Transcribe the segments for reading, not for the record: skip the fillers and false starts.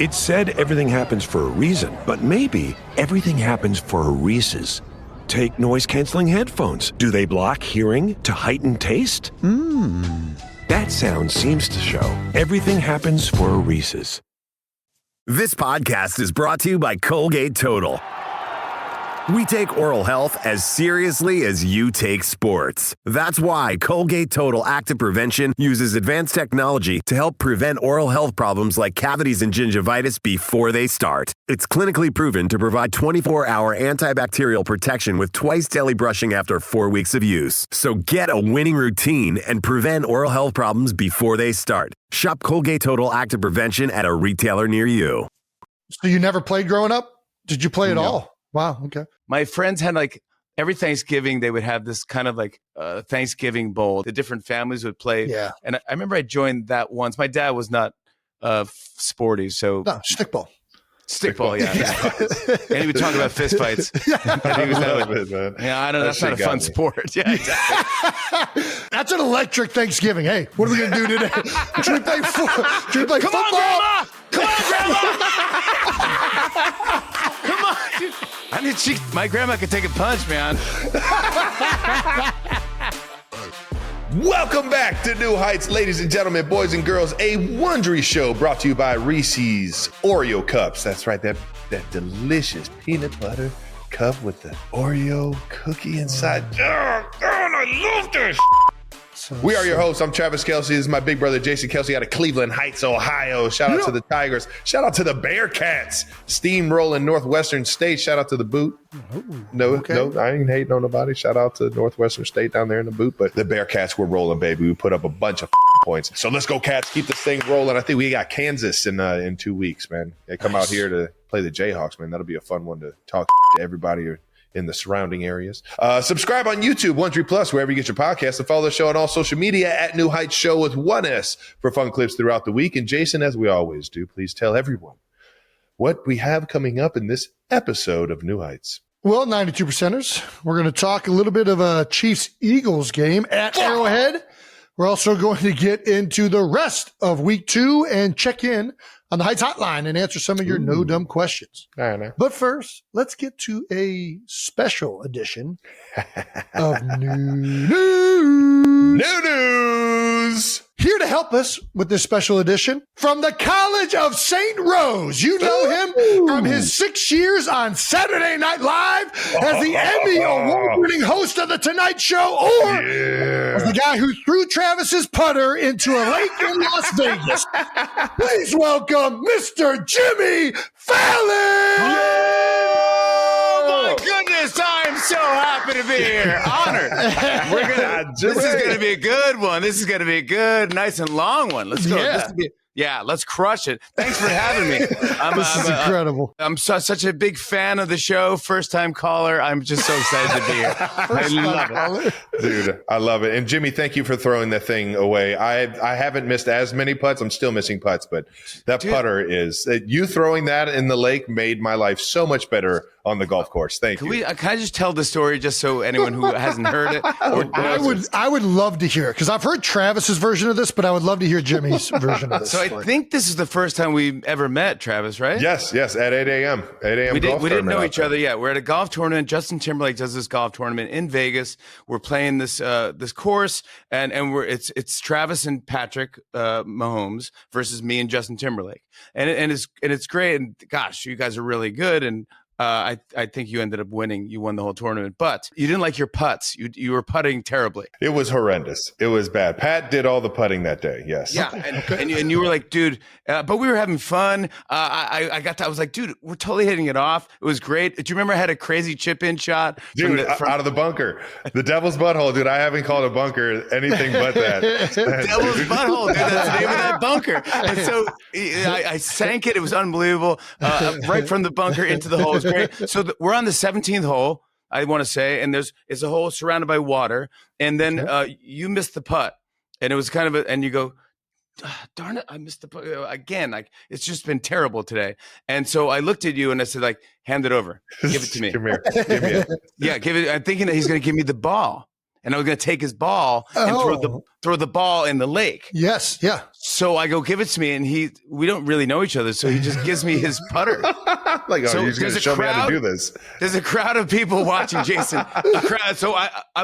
It said everything happens for a reason, but maybe everything happens for a Reese's. Take noise-canceling headphones. Do they block hearing to heighten taste? That sound seems to show everything happens for a Reese's. This podcast is brought to you by Colgate Total. We take oral health as seriously as you take sports. That's why Colgate Total Active Prevention uses advanced technology to help prevent oral health problems like cavities and gingivitis before they start. It's clinically proven to provide 24-hour antibacterial protection with twice daily brushing after 4 weeks of use. So get a winning routine and prevent oral health problems before they start. Shop Colgate Total Active Prevention at a retailer near you. So you never played growing up? Did you play at No. all? Wow. Okay. My friends had like every Thanksgiving, they would have this kind of like Thanksgiving bowl. The different families would play. Yeah. And I remember I joined that once. My dad was not sporty. So No, stickball. stickball, yeah. And he would talk about fist fights. And he was yeah, I don't know. That's not a fun sport. Yeah, exactly. That's an electric Thanksgiving. Hey, what are we going to do today? Should we play, football? Come on, Grandma! Come on, Grandma! Come on. I mean, my grandma could take a punch, man. Welcome back to New Heights, ladies and gentlemen, boys and girls, a Wondery show brought to you by Reese's Oreo Cups. That's right, that delicious peanut butter cup with the Oreo cookie inside. Oh, I love this. We are your hosts. I'm Travis Kelsey. This is my big brother, Jason Kelsey, out of Cleveland Heights, Ohio. Shout out to the Tigers. Shout out to the Bearcats. Steamrolling Northwestern State. Shout out to the Boot. No, I ain't hating on nobody. Shout out to Northwestern State down there in the Boot. But the Bearcats were rolling, baby. We put up a bunch of points. So let's go, Cats. Keep this thing rolling. I think we got Kansas in 2 weeks, man. They come out here to play the Jayhawks, man. That'll be a fun one to talk to everybody in the surrounding areas. Subscribe on YouTube, Wondery Plus, wherever you get your podcasts, and follow the show on all social media at New Heights Show with 1S for fun clips throughout the week. And Jason, as we always do, please tell everyone what we have coming up in this episode of New Heights. Well, 92%ers, we're going to talk a little bit of a Chiefs-Eagles game at Arrowhead. We're also going to get into the rest of week 2 and check in on the Heights Hotline and answer some of your no dumb questions. I know. But first, let's get to a special edition of New News. Here to help us with this special edition from the College of St. Rose. You know him from his 6 years on Saturday Night Live as the Emmy award-winning host of The Tonight Show, or as the guy who threw Travis's putter into a lake in Las Vegas. Please welcome Mr. Jimmy Fallon! Oh, my goodness. I'm so happy to be here. Honored. This is going to be a good one. This is going to be a good, nice and long one. Let's go. Yeah. Let's crush it. Thanks for having me. This is incredible. I'm such a big fan of the show. First time caller. I'm just so excited to be here. I love it. Dude, I love it. And Jimmy, thank you for throwing that thing away. I haven't missed as many putts. I'm still missing putts, but that putter is you throwing that in the lake made my life so much better on the golf course. Thank you. Can I just tell the story just so anyone who hasn't heard it? I would love to hear it because I've heard Travis's version of this, but I would love to hear Jimmy's version of this. So I think this is the first time we ever met, Travis, right? Yes, at 8 a.m. 8 a.m. We didn't know each other yet. We're at a golf tournament. Justin Timberlake does this golf tournament in Vegas. We're playing this course, and it's Travis and Patrick Mahomes versus me and Justin Timberlake, and it's great. And gosh, you guys are really good. And I think you ended up winning. You won the whole tournament, but you didn't like your putts. You were putting terribly. It was horrendous. It was bad. Pat did all the putting that day. Yes. Yeah, and you were like, dude, but we were having fun. I was like, dude, we're totally hitting it off. It was great. Do you remember I had a crazy chip in shot? Dude, out of the bunker. The devil's butthole, dude. I haven't called a bunker anything but that. Devil's butthole, dude. That's the name of that bunker. And so I sank it. It was unbelievable. Right from the bunker into the hole. It was great. So we're on the 17th hole, I want to say, and it's a hole surrounded by water. And then you missed the putt. And it was kind of and you go, darn it, I missed the putt again. Like, it's just been terrible today. And so I looked at you and I said, like, hand it over. Give it to me. Come here. Give me it. Yeah, give it. I'm thinking that he's going to give me the ball. and I was going to take his ball and throw the ball in the lake. Yes, yeah. So I go, give it to me, and we don't really know each other, so he just gives me his putter. Like, So you're going to show me how to do this. There's a crowd of people watching Jason. A crowd. So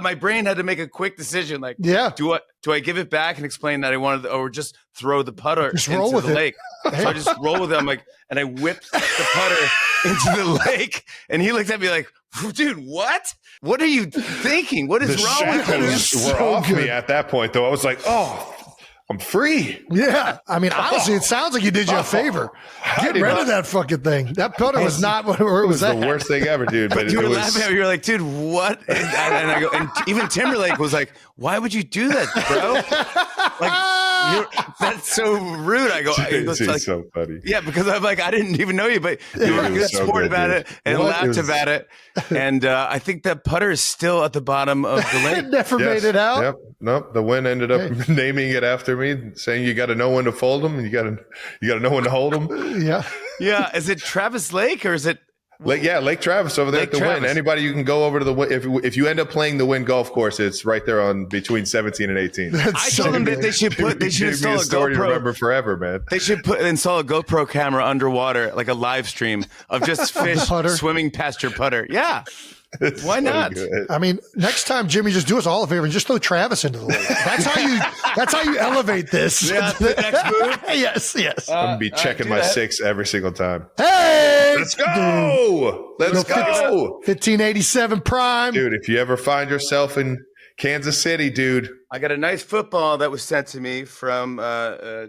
my brain had to make a quick decision. Like, do I give it back and explain that I wanted, or just throw the putter into the lake? So I just roll with it. I'm like, and I whipped the putter into the lake, and he looked at me like, dude, what? What are you thinking? What is wrong with you? Shackles were off me at that point, though. I was like, oh, I'm free. Yeah. I mean, honestly, it sounds like you did you a favor. Get rid of that fucking thing. That putter was not where it was the at. worst thing ever, dude. But You it were was. laughing at me. You're like, dude, what? And I go, and even Timberlake was like, why would you do that, bro? That's so rude. I go, It's like, so funny. yeah, because I'm like, I didn't even know you, but you were a good so sport good, about dude. it and laughed about it. And I think that putter is still at the bottom of the lake. It never made it out. Yep. Nope. The wind ended up naming it after me, saying you got to know when to fold them, and you got to know when to hold them. Yeah. Yeah, is it Travis Lake or is it? Lake Travis over there Lake at the Travis. Wynn. Anybody you can go over to the Wynn. If you end up playing the Wynn golf course, it's right there on between 17 and 18. I told them that they should install a story to GoPro. remember forever, man. They should install a GoPro camera underwater, like a live stream of just fish swimming past your putter. Yeah. Why not? Good. I mean, next time, Jimmy, just do us all a favor and just throw Travis into the lake. That's how you elevate this. Yeah, the next move. Yes. I'm gonna be checking my six every single time. Hey, Let's go! Let's go! 1587 prime. Dude, if you ever find yourself in Kansas City, dude. I got a nice football that was sent to me from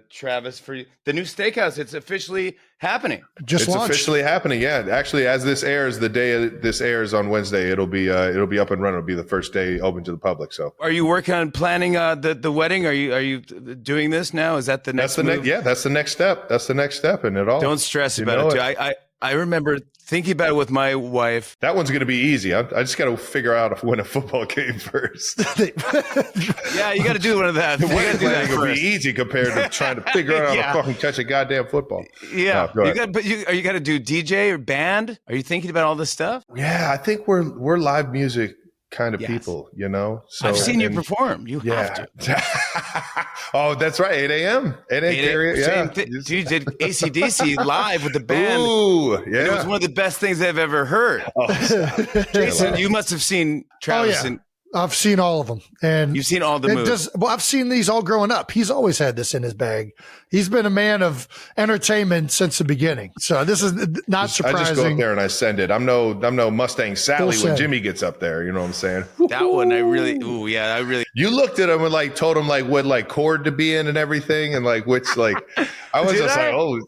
Travis for the new steakhouse. It's officially happening. Just It's launched. officially happening. Yeah, actually, as this airs, the day this airs on Wednesday, it'll be up and running. It'll be the first day open to the public. So, Are you working on planning the wedding? Are you doing this now? Is that the next? that's the next. Yeah, that's the next step. That's the next step in it all. Don't stress You about know it. Too. I remember thinking about it with my wife. That one's going to be easy. I just got to figure out if win a football game first. Yeah, you got to do one of that. You got to do that It's going to first. be easy compared to trying to figure out how to fucking catch a goddamn football. Yeah, No, go ahead. you got to do DJ or band. Are you thinking about all this stuff? Yeah, I think we're live music kind of Yes. people, you know. So, I've seen you and- perform. You have to. Oh, that's right. 8 a.m. 8 a.m. Same thing. Dude, you did AC/DC live with the band. Ooh, And it was yeah. one of the best things I've ever heard. Jason, you must have seen Travis. yeah. And I've seen all of them, and you've seen all the it moves. I've seen these all growing up. He's always had this in his bag. He's been a man of entertainment since the beginning. So this is not I just go surprising. up there and I send it. I'm no Mustang Sally Full when send. Jimmy gets up there. You know what I'm saying? That one, I really. You looked at him and like told him like what like chord to be in and everything, and like which like I was Did just I? like, oh,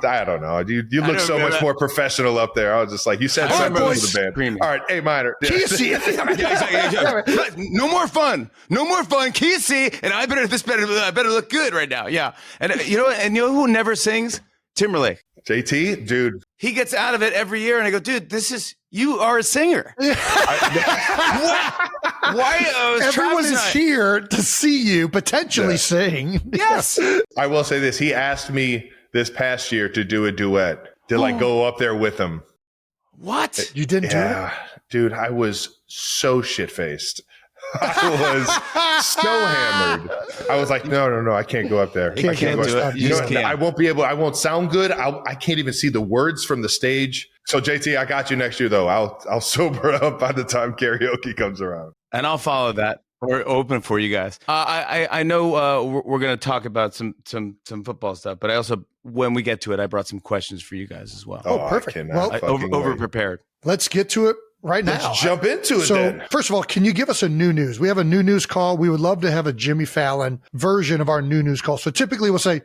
I don't know. You look don't so much remember. more professional up there. I was just like, you said I something remember to the band. screaming. All right, A minor. Kissy. Yeah, exactly. No more fun. No more fun. Kissy, and I better look good right now. Yeah, and you know who never sings? Timberlake. JT, dude. He gets out of it every year, and I go, dude, you are a singer. What? Why? Everyone Travis is and I- here to see you potentially Yeah. sing. Yes. I will say this. He asked me this past year to do a duet, to like go up there with him. What? You didn't Yeah, dude, I was so shit faced. I was so hammered. I was like, no, I can't go up there. I Can't go do up it. You just know, can't. I won't be able. I won't sound good. I can't even see the words from the stage. So JT, I got you next year though. I'll sober up by the time karaoke comes around. And I'll follow that. We're open for you guys. I know we're going to talk about some football stuff, but I also, when we get to it, I brought some questions for you guys as well. Oh, I perfect. cannot Well, fucking Over wait. prepared. Let's get to it right now. Let's jump into it So, then. first of all, can you give us a new news? We have a new news call. We would love to have a Jimmy Fallon version of our new news call. So typically we'll say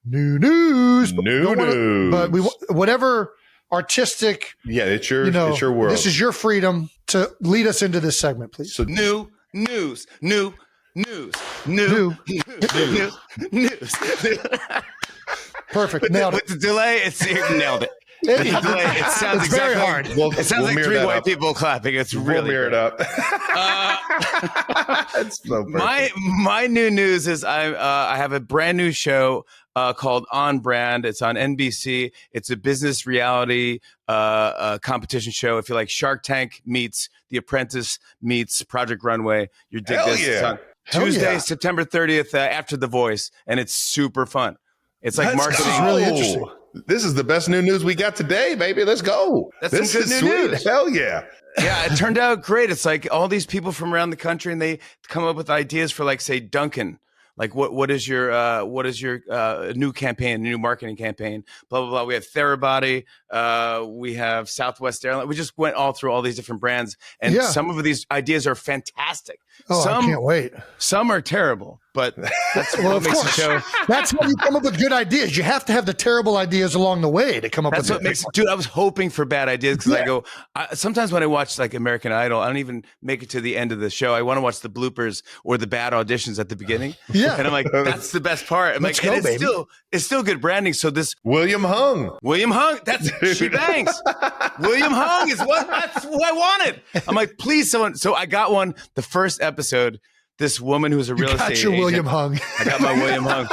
new news, but New we don't wanna- news. but we whatever artistic, Yeah, it's your it's your world. This is your freedom to lead us into this segment, please. So New news. Perfect. Nailed it. With the delay, you nailed it. With the delay, it sounds It's very exactly hard. It sounds like mirror three that white up. people clapping. It's We'll really mirror it great. up. It's so perfect. My new news is I have a brand new show called On Brand. It's on NBC. It's a business reality competition show. If you like Shark Tank meets The Apprentice meets Project Runway, you're dig this. Yeah. It's on Tuesday, September 30th, after The Voice, and it's super fun. It's like marketing. This is really interesting. This is the best new news we got today, baby. Let's go. That's this some good is new sweet. news. Hell yeah. Yeah, it turned out great. It's like all these people from around the country, and they come up with ideas for, like, say, Dunkin'. Like, what is your new campaign, new marketing campaign? Blah blah blah. We have Therabody, we have Southwest Airlines. We just went all through all these different brands, and some of these ideas are fantastic. Oh, I can't wait. Some are terrible, but that's what makes the show. That's how you come up with good ideas. You have to have the terrible ideas along the way to come up That's with what makes it. Dude, I was hoping for bad ideas because sometimes when I watch like American Idol, I don't even make it to the end of the show. I want to watch the bloopers or the bad auditions at the beginning. Yeah. And I'm like, that's the best part. I'm Let's like, go, and it's still good branding. So this William Hung. that's she bangs. William Hung that's what I wanted. I'm like, please, someone. So I got one. The first episode, this woman who's a real estate agent. William Hung. I got my William Hung.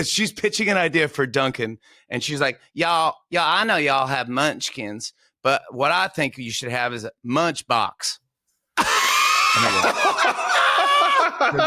She's pitching an idea for Dunkin', and she's like, y'all, I know y'all have munchkins, but what I think you should have is a munch box.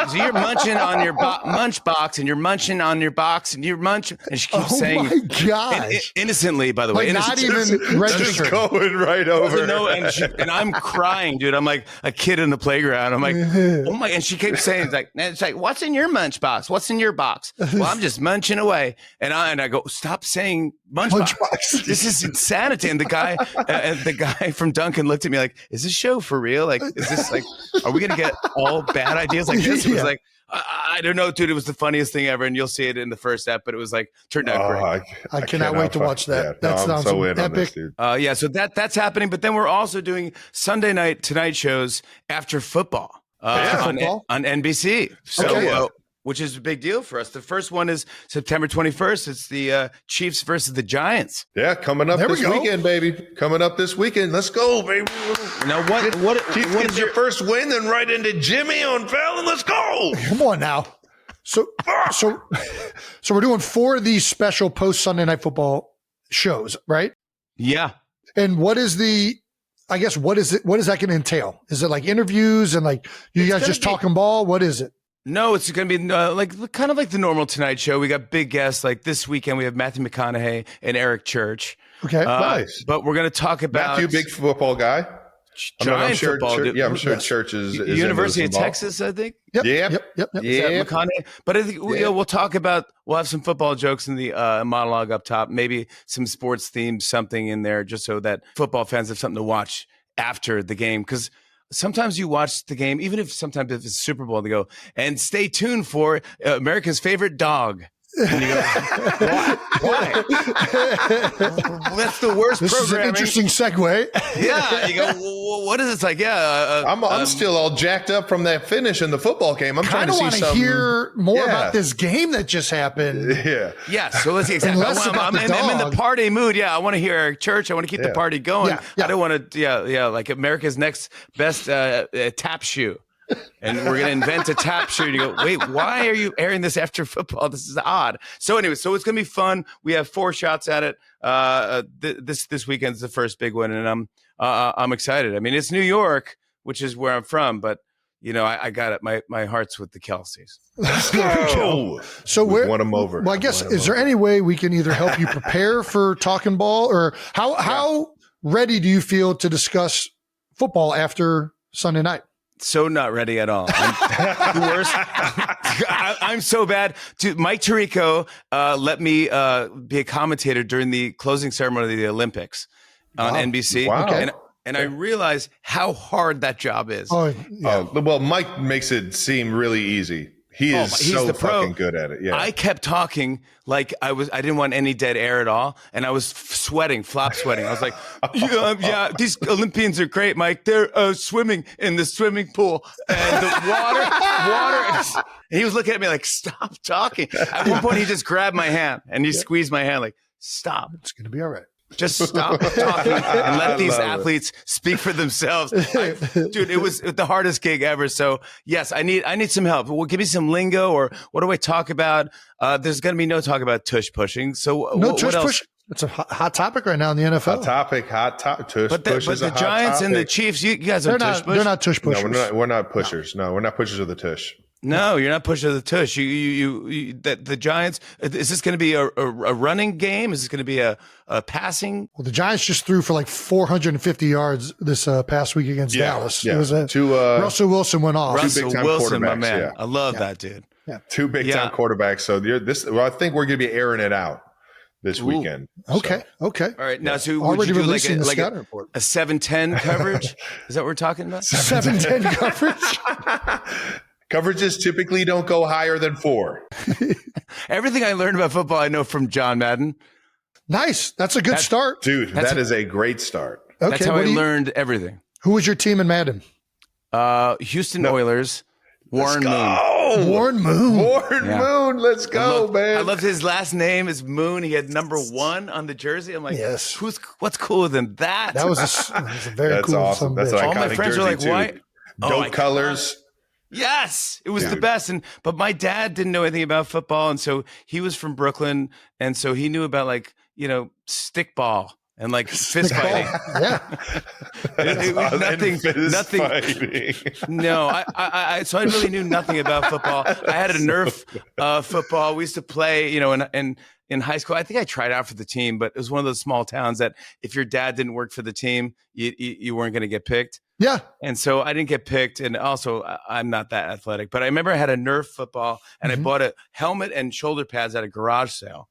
So you're munching on your munch box, and you're munching on your box, and you're munching, and she keeps saying, "Oh my gosh!" Innocently, by the way, not even registered. Just going right over. No, and I'm crying, dude. I'm like a kid in the playground. I'm like, oh my! And she keeps saying, it's like, what's in your munch box? What's in your box? Well, I'm just munching away, and I go, stop saying munch box. This is insanity. And the guy from Dunkin' looked at me like, is this show for real? Like, is this like, are we gonna get all bad ideas like this? It was like, I don't know, dude. It was the funniest thing ever, and you'll see it in the first ep. But it was like turned out great. I cannot wait to watch that. That sounds so epic. This, so that's happening. But then we're also doing Sunday night Tonight shows after football, on NBC. So. Which is a big deal for us. The first one is September 21st. It's the Chiefs versus the Giants. Yeah, coming up this weekend, baby. Coming up this weekend. Let's go, baby. Now, what is your first win? Then right into Jimmy on Fallon. Let's go. Come on now. So we're doing 4 of these special post Sunday Night Football shows, right? Yeah. And what is that going to entail? Is it like interviews and like you guys just talking ball? What is it? No, it's going to be kind of like the normal Tonight Show. We got big guests. Like this weekend, we have Matthew McConaughey and Eric Church. Okay, nice. But we're going to talk about Matthew, big football guy. Giant football. I'm sure Church is University of Texas, I think. Yep. McConaughey. But I think we'll talk about. We'll have some football jokes in the monologue up top. Maybe some sports themed something in there, just so that football fans have something to watch after the game, because. Sometimes you watch the game, even if it's Super Bowl, they go, and stay tuned for America's favorite dog. And you go, why? That's the worst this programming. Is an interesting segue. Yeah. You go, well, what is it? It's like, I'm still all jacked up from that finish in the football game. I'm trying to see something. I want to hear more about this game that just happened. Yeah. So let's see exactly. I'm in the party mood. Yeah. I want to hear Eric Church. I want to keep the party going. I don't want to, like America's next best tap shoe. And we're going to invent a tap shoe. And you go, wait, why are you airing this after football? This is odd. So anyway, so it's going to be fun. We have 4 shots at it. This weekend's the first big one, and I'm excited. I mean, it's New York, which is where I'm from, but I got it. My heart's with the Kelseys. So we won them over. Well, I guess is there any way we can either help you prepare for talking ball, or how ready do you feel to discuss football after Sunday night? So not ready at all. I'm the worst. I'm so bad. Mike Tirico let me be a commentator during the closing ceremony of the Olympics on NBC. Wow. Okay. And I realized how hard that job is. Well, Mike makes it seem really easy. He's so fucking good at it. Yeah. I kept talking like I didn't want any dead air at all. And I was sweating. I was like, yeah, these Olympians are great, Mike. They're swimming in the swimming pool. And the water. And he was looking at me like, stop talking. At one point, he just grabbed my hand and he squeezed my hand like, stop. It's going to be all right. Just stop talking and let these athletes speak for themselves. Dude, it was the hardest gig ever. So yes, I need some help. Well, give me some lingo, or what do I talk about? There's going to be no talk about tush pushing. So no tush pushing. It's a hot topic right now in the NFL. Hot topic. Tush but push is a the hot Giants topic. and the Chiefs, you guys are tush push. They're not tush pushers. No, we're not pushers. No, we're not pushers of the tush. No, you're not pushing the tush. The Giants. Is this going to be a running game? Is this going to be a passing? Well, the Giants just threw for like 450 yards this past week against Dallas. Yeah. It was Russell Wilson went off. Russell big-time Wilson, my quarterbacks, man. yeah. I love that dude. Yeah. Two big time quarterbacks. So I think we're going to be airing it out this weekend. Okay. So. Okay. All right. Now, so would Already you do releasing the like scouting report. a 7-10 coverage? Is that what we're talking about? 7-10 coverage. Coverages typically don't go higher than 4. Everything I learned about football, I know from John Madden. Nice. That's a good start. Dude, that is a great start. Okay. That's how I learned everything. Who was your team in Madden? Houston Oilers. Warren Moon. Warren Moon. Moon. Let's go, man. I loved his last name is Moon. He had number 1 on the jersey. I'm like, yes. What's cooler than that? That was a very That's cool. Awesome. That's an all iconic my friends jersey were like, too. why? Dope colors. Yes, it was the best. But my dad didn't know anything about football, and so he was from Brooklyn, and so he knew about stickball and like fist fighting. Yeah, it was nothing. Fighting. No, so I really knew nothing about football. I had a Nerf football. We used to play, in high school. I think I tried out for the team, but it was one of those small towns that if your dad didn't work for the team, you weren't going to get picked. Yeah. And so I didn't get picked. And also I'm not that athletic, but I remember I had a Nerf football and I bought a helmet and shoulder pads at a garage sale.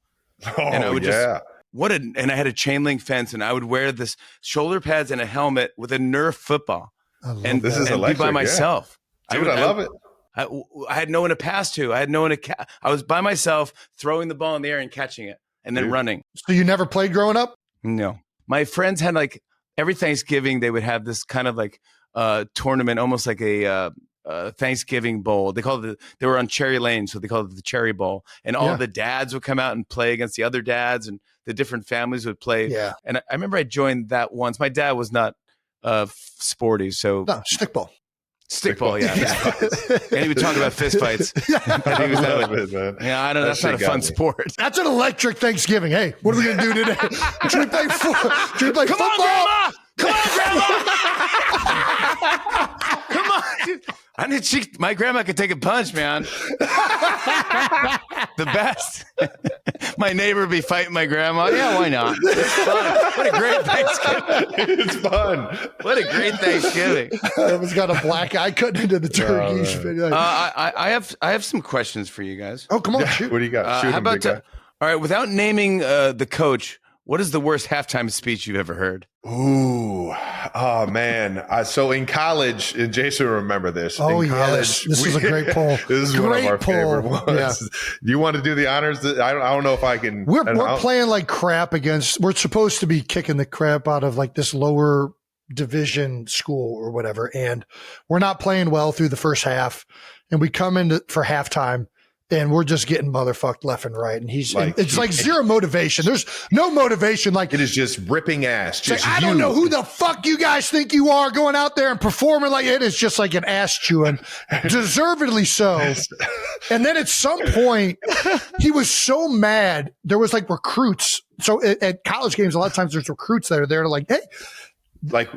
And I would and I had a chain link fence and I would wear this shoulder pads and a helmet with a Nerf football. This is electric, be by myself. Dude, I love it. I had no one to pass to. I had no one to I was by myself throwing the ball in the air and catching it and then running. So you never played growing up? No. My friends had every Thanksgiving, they would have this kind of tournament, almost like a Thanksgiving bowl. They were on Cherry Lane, so they called it the Cherry Bowl. And all the dads would come out and play against the other dads, and the different families would play. Yeah. And I remember I joined that once. My dad was not sporty, so no, stickball. Stickball, yeah. And he would talk about fist fights. I don't know. That's not a fun sport. That's an electric Thanksgiving. Hey, what are we going to do today? Should we play football? Come on, Grandma! Come on, dude. My grandma could take a punch, man. The best. My neighbor would be fighting my grandma. Yeah, why not? It's fun. What a great Thanksgiving. It's fun. What a great Thanksgiving. Everyone's got a black eye cutting into the turkey. I have some questions for you guys. Oh, come on. Shoot. What do you got? Shoot how him, about big guy. all right, without naming the coach, what is the worst halftime speech you've ever heard? Ooh, oh man! So in college, and Jason will remember this. Oh in college, yes, this is a great poll. This is one of our favorite ones. Yeah. You want to do the honors? I don't know if I can. We're playing like crap against. We're supposed to be kicking the crap out of this lower division school or whatever, and we're not playing well through the first half. And we come in for halftime. And we're just getting motherfucked left and right. And it's zero motivation. There's no motivation. It is just ripping ass. Just I don't know who the fuck you guys think you are going out there and performing like it is just like an ass chewing, deservedly so. And then at some point, he was so mad. There was recruits. So at college games, a lot of times there's recruits that are there to hey,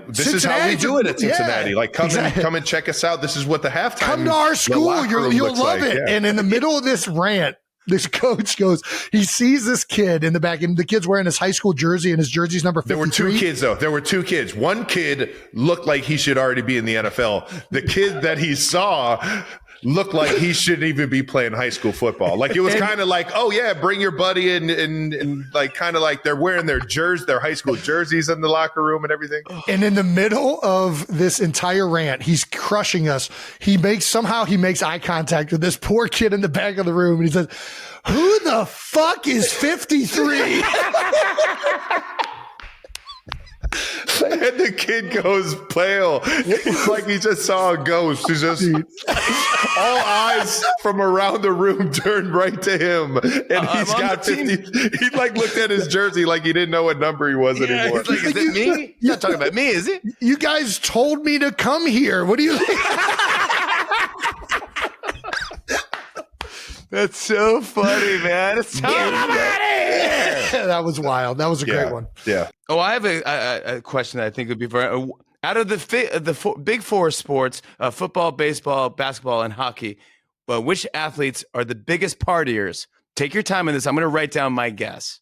this is how we do it at Cincinnati. Come and check us out. This is what the halftime. Come to our school. You'll love it. Yeah. And in the middle of this rant, this coach he sees this kid in the back, and the kid's wearing his high school jersey, and his jersey's number 53. There were 2 kids, though. There were 2 kids. One kid looked like he should already be in the NFL. The kid that he saw looked like he shouldn't even be playing high school football. It was kind of oh yeah, bring your buddy in, and kind of they're wearing their high school jerseys in the locker room and everything. And in the middle of this entire rant, he's crushing us. He makes eye contact with this poor kid in the back of the room, and he says, "Who the fuck is 53?" And And the kid goes pale. It's like he just saw a ghost. He's just all eyes from around the room turned right to him. And he's got 50. He like looked at his jersey like he didn't know what number he was anymore. He's like, is it me? You're not talking about me, is it? You guys told me to come here. What do you think? That's so funny, man. It's so That was wild. That was a great one. Yeah. Oh, I have a question that I think would be very out of the big four sports, football, baseball, basketball, and hockey. But which athletes are the biggest partiers? Take your time on this. I'm going to write down my guess.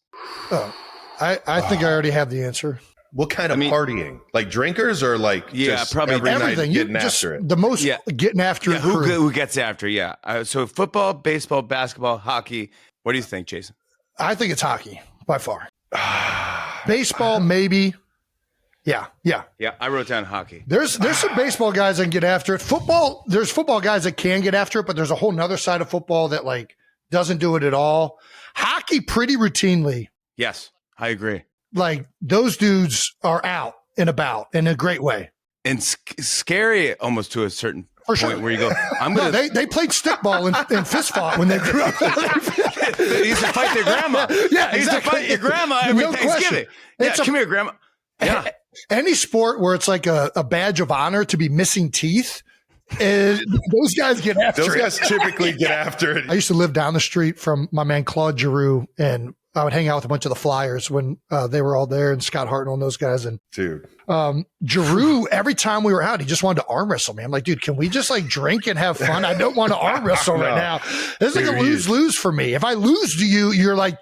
Oh, I think I already have the answer. What kind of partying? Like drinkers or like just probably every Everything. night getting after it? The most getting after it. Who gets after? Yeah. So football, baseball, basketball, hockey. What do you think, Jason? I think it's hockey by far. Baseball, maybe. Yeah. I wrote down hockey. There's some baseball guys that can get after it. Football, there's football guys that can get after it, but there's a whole nother side of football that like doesn't do it at all. Hockey, pretty routinely. Yes, I agree. Like those dudes are out and about in a great way. And scary almost to a certain point sure. where you go, I'm going to. They played stickball and fist fought when they grew up. They used to fight their grandma. Yeah, They used to fight your grandma every Thanksgiving. Yeah, come here, grandma. Yeah. Any sport where it's like a badge of honor to be missing teeth, those guys get after it. Those guys typically get after it. I used to live down the street from my man Claude Giroux, and I would hang out with a bunch of the Flyers when they were all there, and Scott Hartnell and those guys. And dude, Giroux, every time we were out, he just wanted to arm wrestle me. I'm like, dude, can we just like drink and have fun? I don't want to arm wrestle right now. This is like a lose-lose for me. If I lose to you, you're like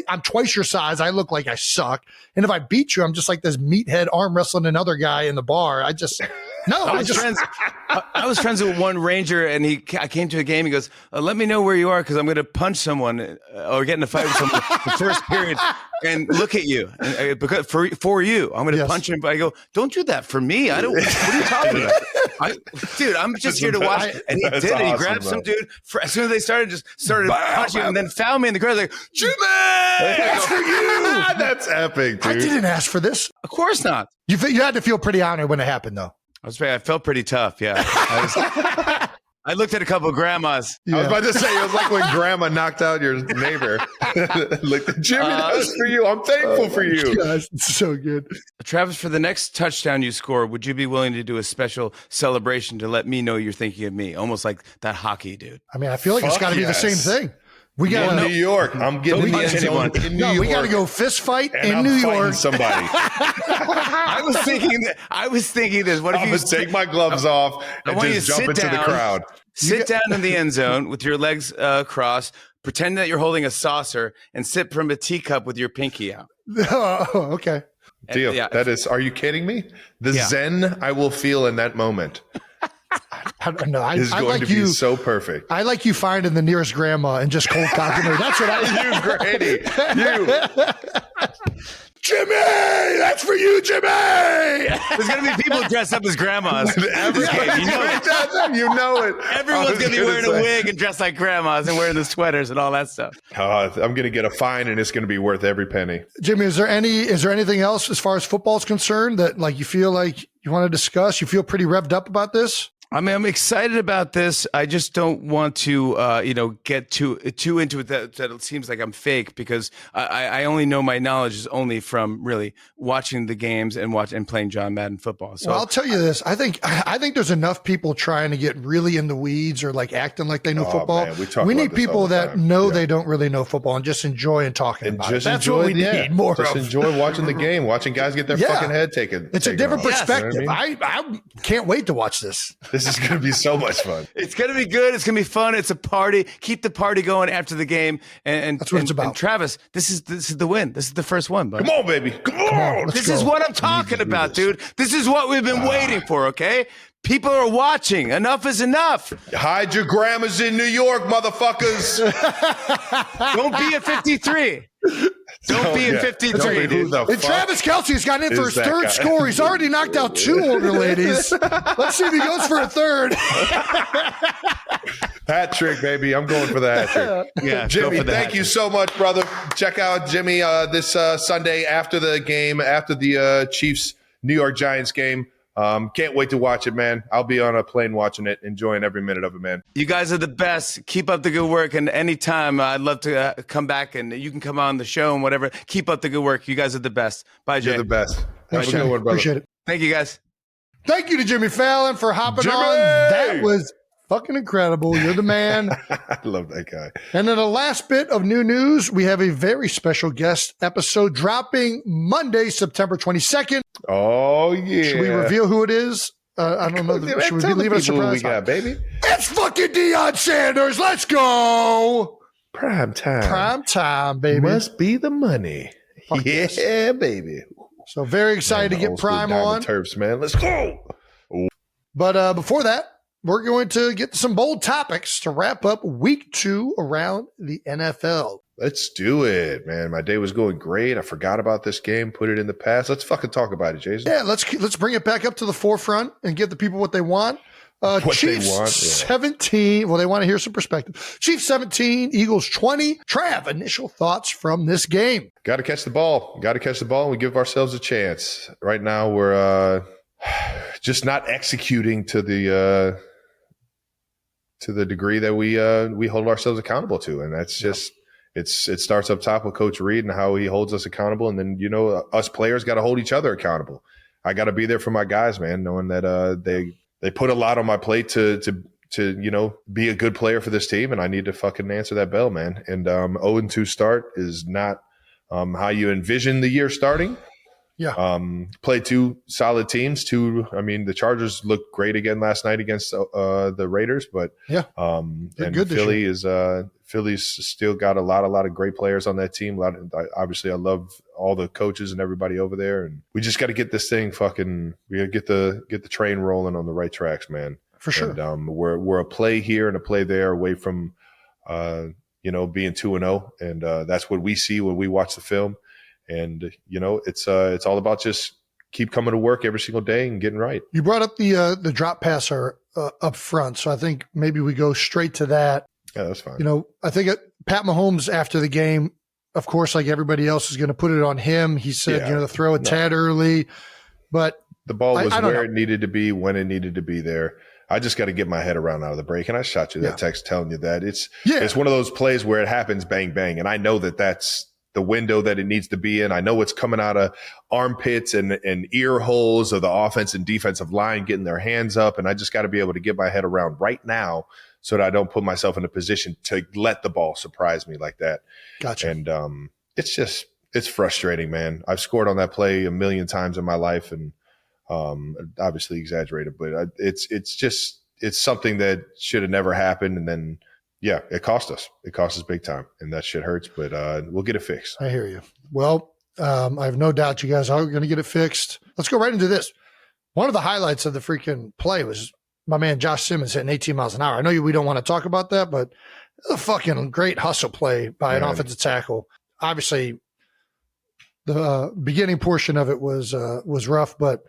I'm twice your size. I look like I suck. And if I beat you, I'm just like this meathead arm wrestling another guy in the bar. I was friends with one Ranger, and I came to a game. He goes, "Let me know where you are because I'm going to punch someone or get in a fight with someone the first period and look at you because for you, I'm going to punch him." But I go, "Don't do that for me. I don't. What are you talking about, dude? I'm just here to watch." And he did. Awesome, he grabbed some dude as soon as they started punching him, and then found me in the crowd like, "Jimmy, that's for you." That's epic, dude. I didn't ask for this. Of course not. You had to feel pretty honored when it happened, though. I felt pretty tough. Yeah. I looked at a couple of grandmas. I was about to say, it was like when grandma knocked out your neighbor. Looked at Jimmy, that was for you. I'm thankful for you. Gosh, it's so good. Travis, for the next touchdown you score, would you be willing to do a special celebration to let me know you're thinking of me? Almost like that hockey dude. I mean, I feel like it's got to be the same thing. We got in New York. I'm getting in the end zone in New York. We got to go fist fight in New York. Somebody. I was thinking this. What if I'm gonna take my gloves off and just jump into the crowd? Sit down in the end zone with your legs crossed. Pretend that you're holding a saucer and sip from a teacup with your pinky out. Oh, okay. Deal. That is. Are you kidding me? The zen I will feel in that moment. I don't know. Is going to be so perfect. I like you finding the nearest grandma and just cold cocking her. That's what you, Grady. Jimmy, that's for you, Jimmy. There's going to be people dressed up as grandmas. You know it. Everyone's going to be wearing a wig and dressed like grandmas and wearing the sweaters and all that stuff. I'm going to get a fine, and it's going to be worth every penny. Jimmy, is there anything else as far as football is concerned that like you feel like you want to discuss? You feel pretty revved up about this? I mean, I'm excited about this. I just don't want to, get too into it that it seems like I'm fake because I only know my knowledge is only from really watching the games and playing John Madden football. So well, I'll tell you this. I think there's enough people trying to get really in the weeds or like acting like they know football. Man, we need people that know they don't really know football and just enjoy and talking about it. That's what we need more of. Just enjoy watching the game, watching guys get their fucking head taken. It's a different perspective. You know what I mean? I can't wait to watch this. This is going to be so much fun. It's going to be good. It's going to be fun. It's a party. Keep the party going after the game. And that's what it's about. And Travis, this is the win. This is the first one, bud. Come on, baby. Come on. This is what I'm talking about, dude. This is what we've been waiting for, okay? People are watching. Enough is enough. Hide your grandmas in New York, motherfuckers. Don't be a 53. Don't be a 53, dude. And Travis Kelce's got in for his third score. He's already knocked out 2 older ladies. Let's see if he goes for a third. Hat trick, baby. I'm going for the hat trick. Yeah, Jimmy, thank you so much, brother. Check out Jimmy this Sunday after the game, after the Chiefs New York Giants game. Can't wait to watch it, man. I'll be on a plane watching it, enjoying every minute of it, man. You guys are the best. Keep up the good work. And anytime I'd love to come back and you can come on the show and whatever. Keep up the good work. You guys are the best. Bye, Jay. You're the best. Thanks, Have a Jimmy. good one, brother. Appreciate it. Thank you, guys. Thank you to Jimmy Fallon for hopping on. That was fucking incredible. You're the man. I love that guy. And then the last bit of new news, we have a very special guest episode dropping Monday, September 22nd. Oh, yeah. Should we reveal who it is? I don't know. Should we be leaving a surprise? We got, baby? It's fucking Deion Sanders. Let's go. Prime time. Prime time, baby. Must be the money. Fuck yeah, yes. baby. So very excited to get Prime on. Terps, man. Let's go. But before that, we're going to get to some bold topics to wrap up week 2 around the NFL. Let's do it, man. My day was going great. I forgot about this game, put it in the past. Let's fucking talk about it, Jason. Yeah, let's bring it back up to the forefront and give the people what they want. Chiefs 17. Well, they want to hear some perspective. Chiefs 17, Eagles 20. Trav, initial thoughts from this game. Got to catch the ball. Got to catch the ball and we give ourselves a chance. Right now, we're just not executing to the degree that we hold ourselves accountable to. And that's just it starts up top with Coach Reed and how he holds us accountable. And then, us players got to hold each other accountable. I got to be there for my guys, man, knowing that they put a lot on my plate to be a good player for this team. And I need to fucking answer that bell, man. And 0-2 start is not how you envision the year starting. Yeah. Played 2 solid teams. The Chargers looked great again last night against the Raiders, but yeah, and Philly's still got a lot of great players on that team. Obviously, I love all the coaches and everybody over there, and we just got to get this thing we got to get the train rolling on the right tracks, man. For sure. And we're a play here and a play there away from being 2-0, and that's what we see when we watch the film. And it's all about just keep coming to work every single day and getting right. You brought up the drop passer up front, so I think maybe we go straight to that. Yeah, that's fine. I think Pat Mahomes after the game, of course, like everybody else, is going to put it on him. He said, to throw a tad early, but the ball was where it needed to be when it needed to be there. I just got to get my head around out of the break, and I shot you that text telling you that it's one of those plays where it happens bang bang, and I know that that's the window that it needs to be in. I know it's coming out of armpits and ear holes of the offense and defensive line getting their hands up. And I just got to be able to get my head around right now so that I don't put myself in a position to let the ball surprise me like that. Gotcha. And it's frustrating, man. I've scored on that play a million times in my life and obviously exaggerated, but it's something that should have never happened. And then, yeah, it cost us. It cost us big time, and that shit hurts, but we'll get it fixed. I hear you. Well, I have no doubt you guys are going to get it fixed. Let's go right into this. One of the highlights of the freaking play was my man Josh Simmons hitting 18 miles an hour. I know we don't want to talk about that, but it was a fucking great hustle play by an offensive tackle. Obviously, the beginning portion of it was rough, but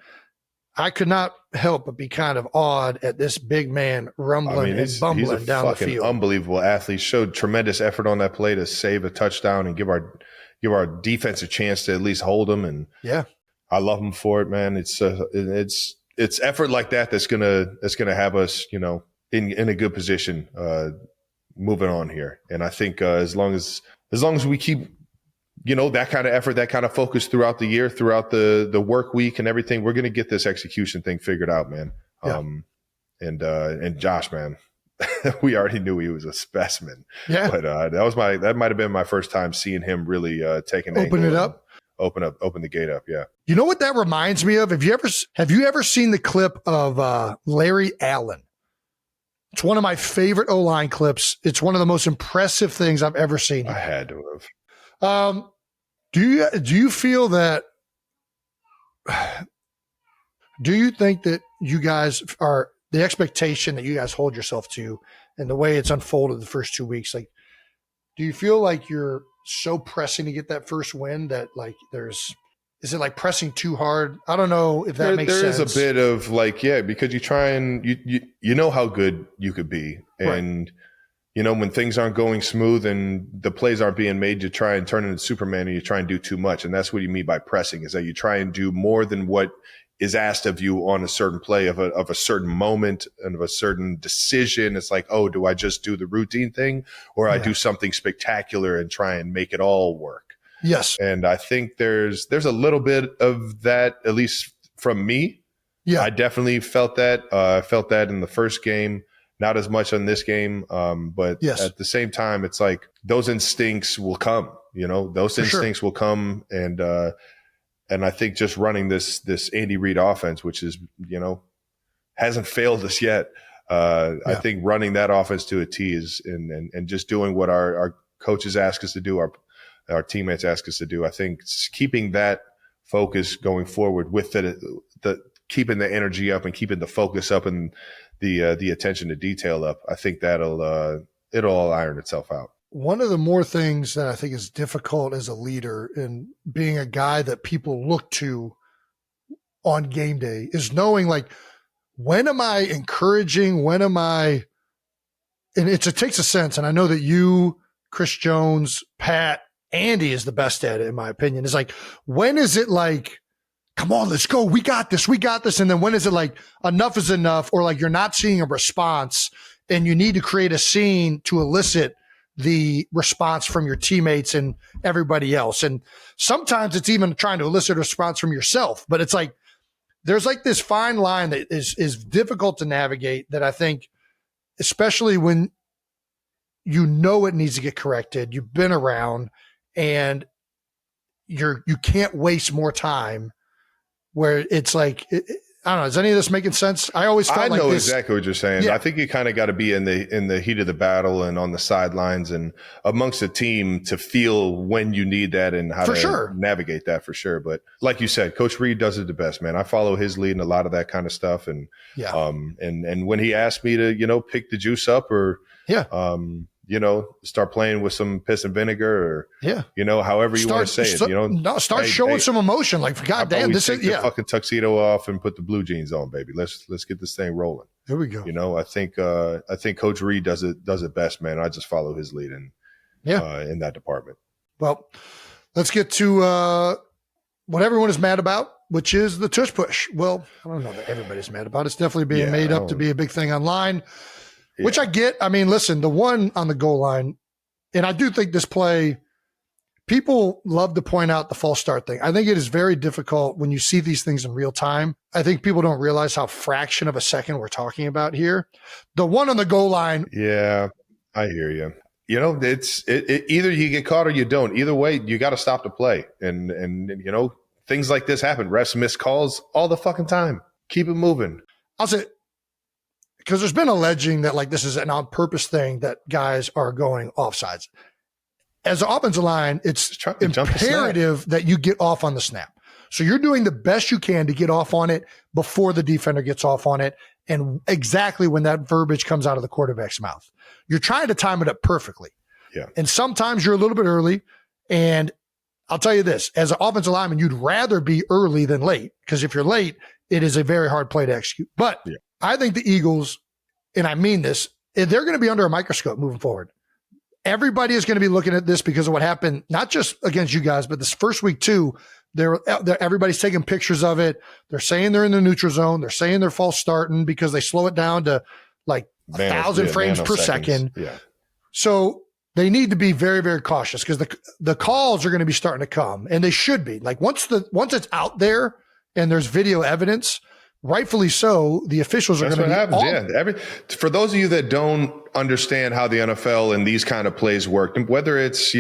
I could not help but be kind of awed at this big man rumbling and bumbling down the field. He's a fucking unbelievable athlete. Showed tremendous effort on that play to save a touchdown and give our defense a chance to at least hold him. And I love him for it, man. It's effort like that that's gonna have us, in a good position moving on here. And I think as long as we keep that kind of effort, that kind of focus throughout the year, throughout the work week and everything, we're going to get this execution thing figured out, man. Yeah. And Josh, man, we already knew he was a specimen. Yeah. But that might've been my first time seeing him really take an open it up, open the gate up. Yeah. You know what that reminds me of? Have you ever seen the clip of Larry Allen? It's one of my favorite O-line clips. It's one of the most impressive things I've ever seen. I had to have. Do you feel that? Do you think that you guys are the expectation that you guys hold yourself to, and the way it's unfolded the first 2 weeks? Like, do you feel like you're so pressing to get that first win that is it like pressing too hard? I don't know if that makes sense. There is a bit of because you try and you know how good you could be, and. Right. When things aren't going smooth and the plays aren't being made, you try and turn into Superman and you try and do too much. And that's what you mean by pressing, is that you try and do more than what is asked of you on a certain play of a certain moment and of a certain decision. It's like, oh, do I just do the routine thing, or I do something spectacular and try and make it all work? Yes. And I think there's a little bit of that, at least from me. Yeah. I definitely felt that. I felt that in the first game, not as much on this game. But at the same time, it's like those instincts will come, those instincts will come. And I think just running this Andy Reid offense, which is, hasn't failed us yet. I think running that offense to a T is and just doing what our coaches ask us to do, our teammates ask us to do. I think keeping that focus going forward with the keeping the energy up and keeping the focus up and the attention to detail up, I think it'll all iron itself out. One of the more things that I think is difficult as a leader and being a guy that people look to on game day is knowing, like, when am I encouraging? When am I? And it takes a sense. And I know that you, Chris Jones, Pat, Andy is the best at it, in my opinion. It's like, when is it like, come on, let's go. We got this. We got this. And then when is it like enough is enough, or like you're not seeing a response and you need to create a scene to elicit the response from your teammates and everybody else. And sometimes it's even trying to elicit a response from yourself, but it's like, there's like this fine line that is difficult to navigate, that I think, especially when you know it needs to get corrected, you've been around and you can't waste more time, where it's like, I don't know. Is any of this making sense? I always felt I know exactly what you're saying. Yeah. I think you kind of got to be in the heat of the battle and on the sidelines and amongst the team to feel when you need that and how to navigate that, for sure. But like you said, Coach Reid does it the best, man. I follow his lead in a lot of that kind of stuff. And and when he asked me to, pick the juice up or start playing with some piss and vinegar, or however you want to say it. Start showing some emotion. Like, goddamn, this is the fucking tuxedo off and put the blue jeans on, baby. Let's get this thing rolling. Here we go. I think Coach Reid does it best, man. I just follow his lead in that department. Well, let's get to what everyone is mad about, which is the tush push. Well, I don't know that everybody's mad about it. It's definitely being made up to be a big thing online. Which I get. I mean, listen, the one on the goal line, and I do think this play, people love to point out the false start thing. I think it is very difficult when you see these things in real time. I think people don't realize how fraction of a second we're talking about here. The one on the goal line. Yeah, I hear you. It's either you get caught or you don't. Either way, you got to stop the play. And things like this happen. Refs miss calls all the fucking time. Keep it moving. I'll say, because there's been alleging that like this is an on purpose thing, that guys are going offsides. As an offensive line, it's imperative that you get off on the snap. So you're doing the best you can to get off on it before the defender gets off on it, and exactly when that verbiage comes out of the quarterback's mouth. You're trying to time it up perfectly. Yeah. And sometimes you're a little bit early. And I'll tell you this, as an offensive lineman, you'd rather be early than late, because if you're late, it is a very hard play to execute. But I think the Eagles, and I mean this, they're going to be under a microscope moving forward. Everybody is going to be looking at this because of what happened, not just against you guys, but this first week too. Everybody's taking pictures of it. They're saying they're in the neutral zone. They're saying they're false starting because they slow it down to like 1,000 frames per second. Yeah. So they need to be very, very cautious, because the calls are going to be starting to come, and they should be. Like once it's out there and there's video evidence, rightfully so, the officials are going to be. That's what happens. For those of you that don't understand how the NFL and these kind of plays work, whether it's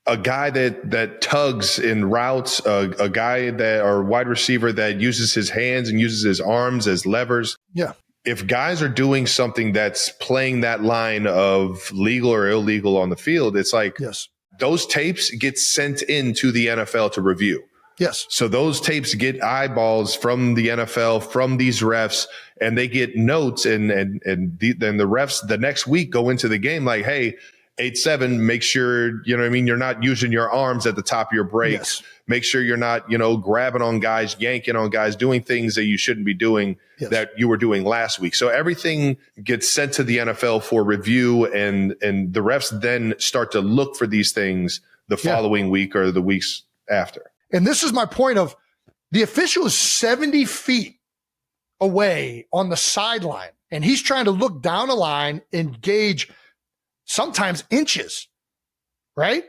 a guy that tugs in routes, a guy or wide receiver that uses his hands and uses his arms as levers. Yeah. If guys are doing something that's playing that line of legal or illegal on the field, it's like those tapes get sent into the NFL to review. Yes. So those tapes get eyeballs from the NFL, from these refs, and they get notes, and then the refs the next week go into the game like, hey, 8-7, make sure, you're not using your arms at the top of your brakes. Yes. Make sure you're not, grabbing on guys, yanking on guys, doing things that you shouldn't be doing that you were doing last week. So everything gets sent to the NFL for review, and the refs then start to look for these things the following week or the weeks after. And this is my point of, The official is 70 feet away on the sideline, and he's trying to look down a line and gauge sometimes inches, right?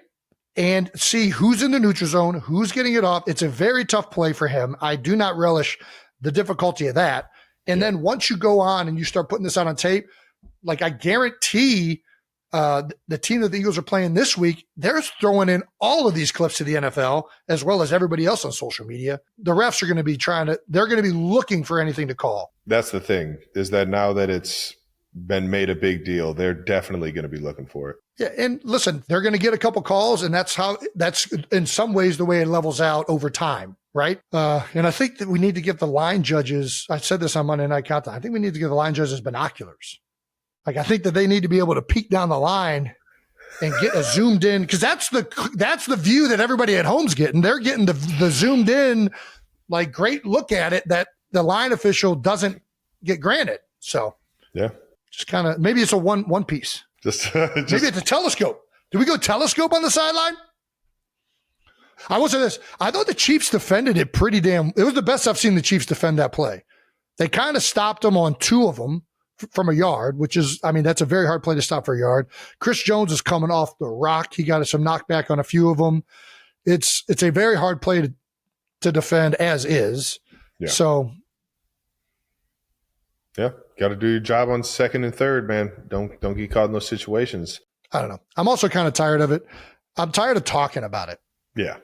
And see who's in the neutral zone, who's getting it off. It's a very tough play for him. I do not relish the difficulty of that. And then once you go on and you start putting this out on tape, like I guarantee the team that the Eagles are playing this week, they're throwing in all of these clips to the NFL as well as everybody else on social media. The refs are going to be they're going to be looking for anything to call. That's the thing, is that now that it's been made a big deal, they're definitely going to be looking for it. Yeah, and listen, they're going to get a couple calls, and that's in some ways the way it levels out over time, right? And I think that we need to give the line judges, I said this on Monday Night Countdown, I think we need to give the line judges binoculars. Like, I think that they need to be able to peek down the line and get a zoomed in, because that's the view that everybody at home's getting. They're getting the zoomed in, like, great look at it that the line official doesn't get granted. So yeah, just kind of, maybe it's a one piece. Maybe it's a telescope. Do we go telescope on the sideline? I will say this. I thought the Chiefs defended it pretty damn. It was the best I've seen the Chiefs defend that play. They kind of stopped them on two of them from a yard, which is, I mean, that's a very hard play to stop for a yard. Chris Jones is coming off the rock. He got some knockback on a few of them. It's a very hard play to defend as is. Yeah. So. Yeah. Got to do your job on second and third, man. Don't get caught in those situations. I don't know. I'm also kind of tired of it. I'm tired of talking about it. Yeah.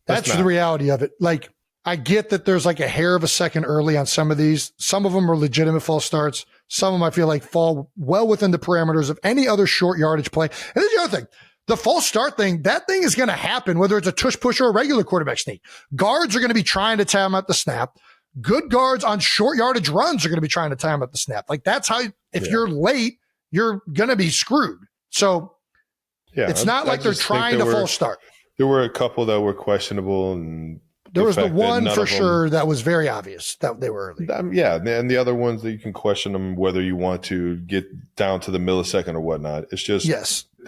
That's the reality of it. Like, I get that there's like a hair of a second early on some of these. Some of them are legitimate false starts. Some of them I feel like fall well within the parameters of any other short yardage play. And there's the other thing. The false start thing, that thing is going to happen whether it's a tush push or a regular quarterback sneak. Guards are going to be trying to time out the snap. Good guards on short yardage runs are going to be trying to time out the snap. Like, that's how, if you're late, you're going to be screwed. So it's not like they're trying to false start. There were a couple that were questionable, and there was the one for sure that was very obvious that they were early. Yeah, and the other ones that you can question them whether you want to get down to the millisecond or whatnot. It's just,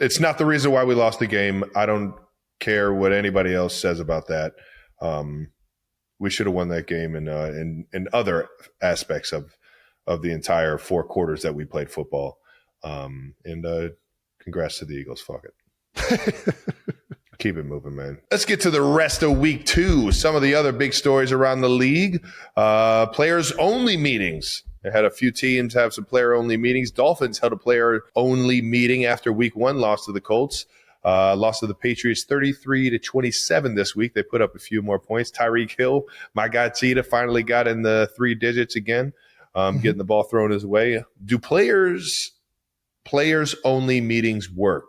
it's not the reason why we lost the game. I don't care what anybody else says about that. We should have won that game in other aspects of the entire 4 quarters that we played football. And congrats to the Eagles. Fuck it. Keep it moving, man. Let's get to the rest of week 2. Some of the other big stories around the league. Players only meetings. They had a few teams have some player only meetings. Dolphins held a player only meeting after week 1 loss to the Colts. Lost to the Patriots 33-27 this week. They put up a few more points. Tyreek Hill, my guy Cheetah, finally got in the 3 digits again, getting the ball thrown his way. Do players only meetings work?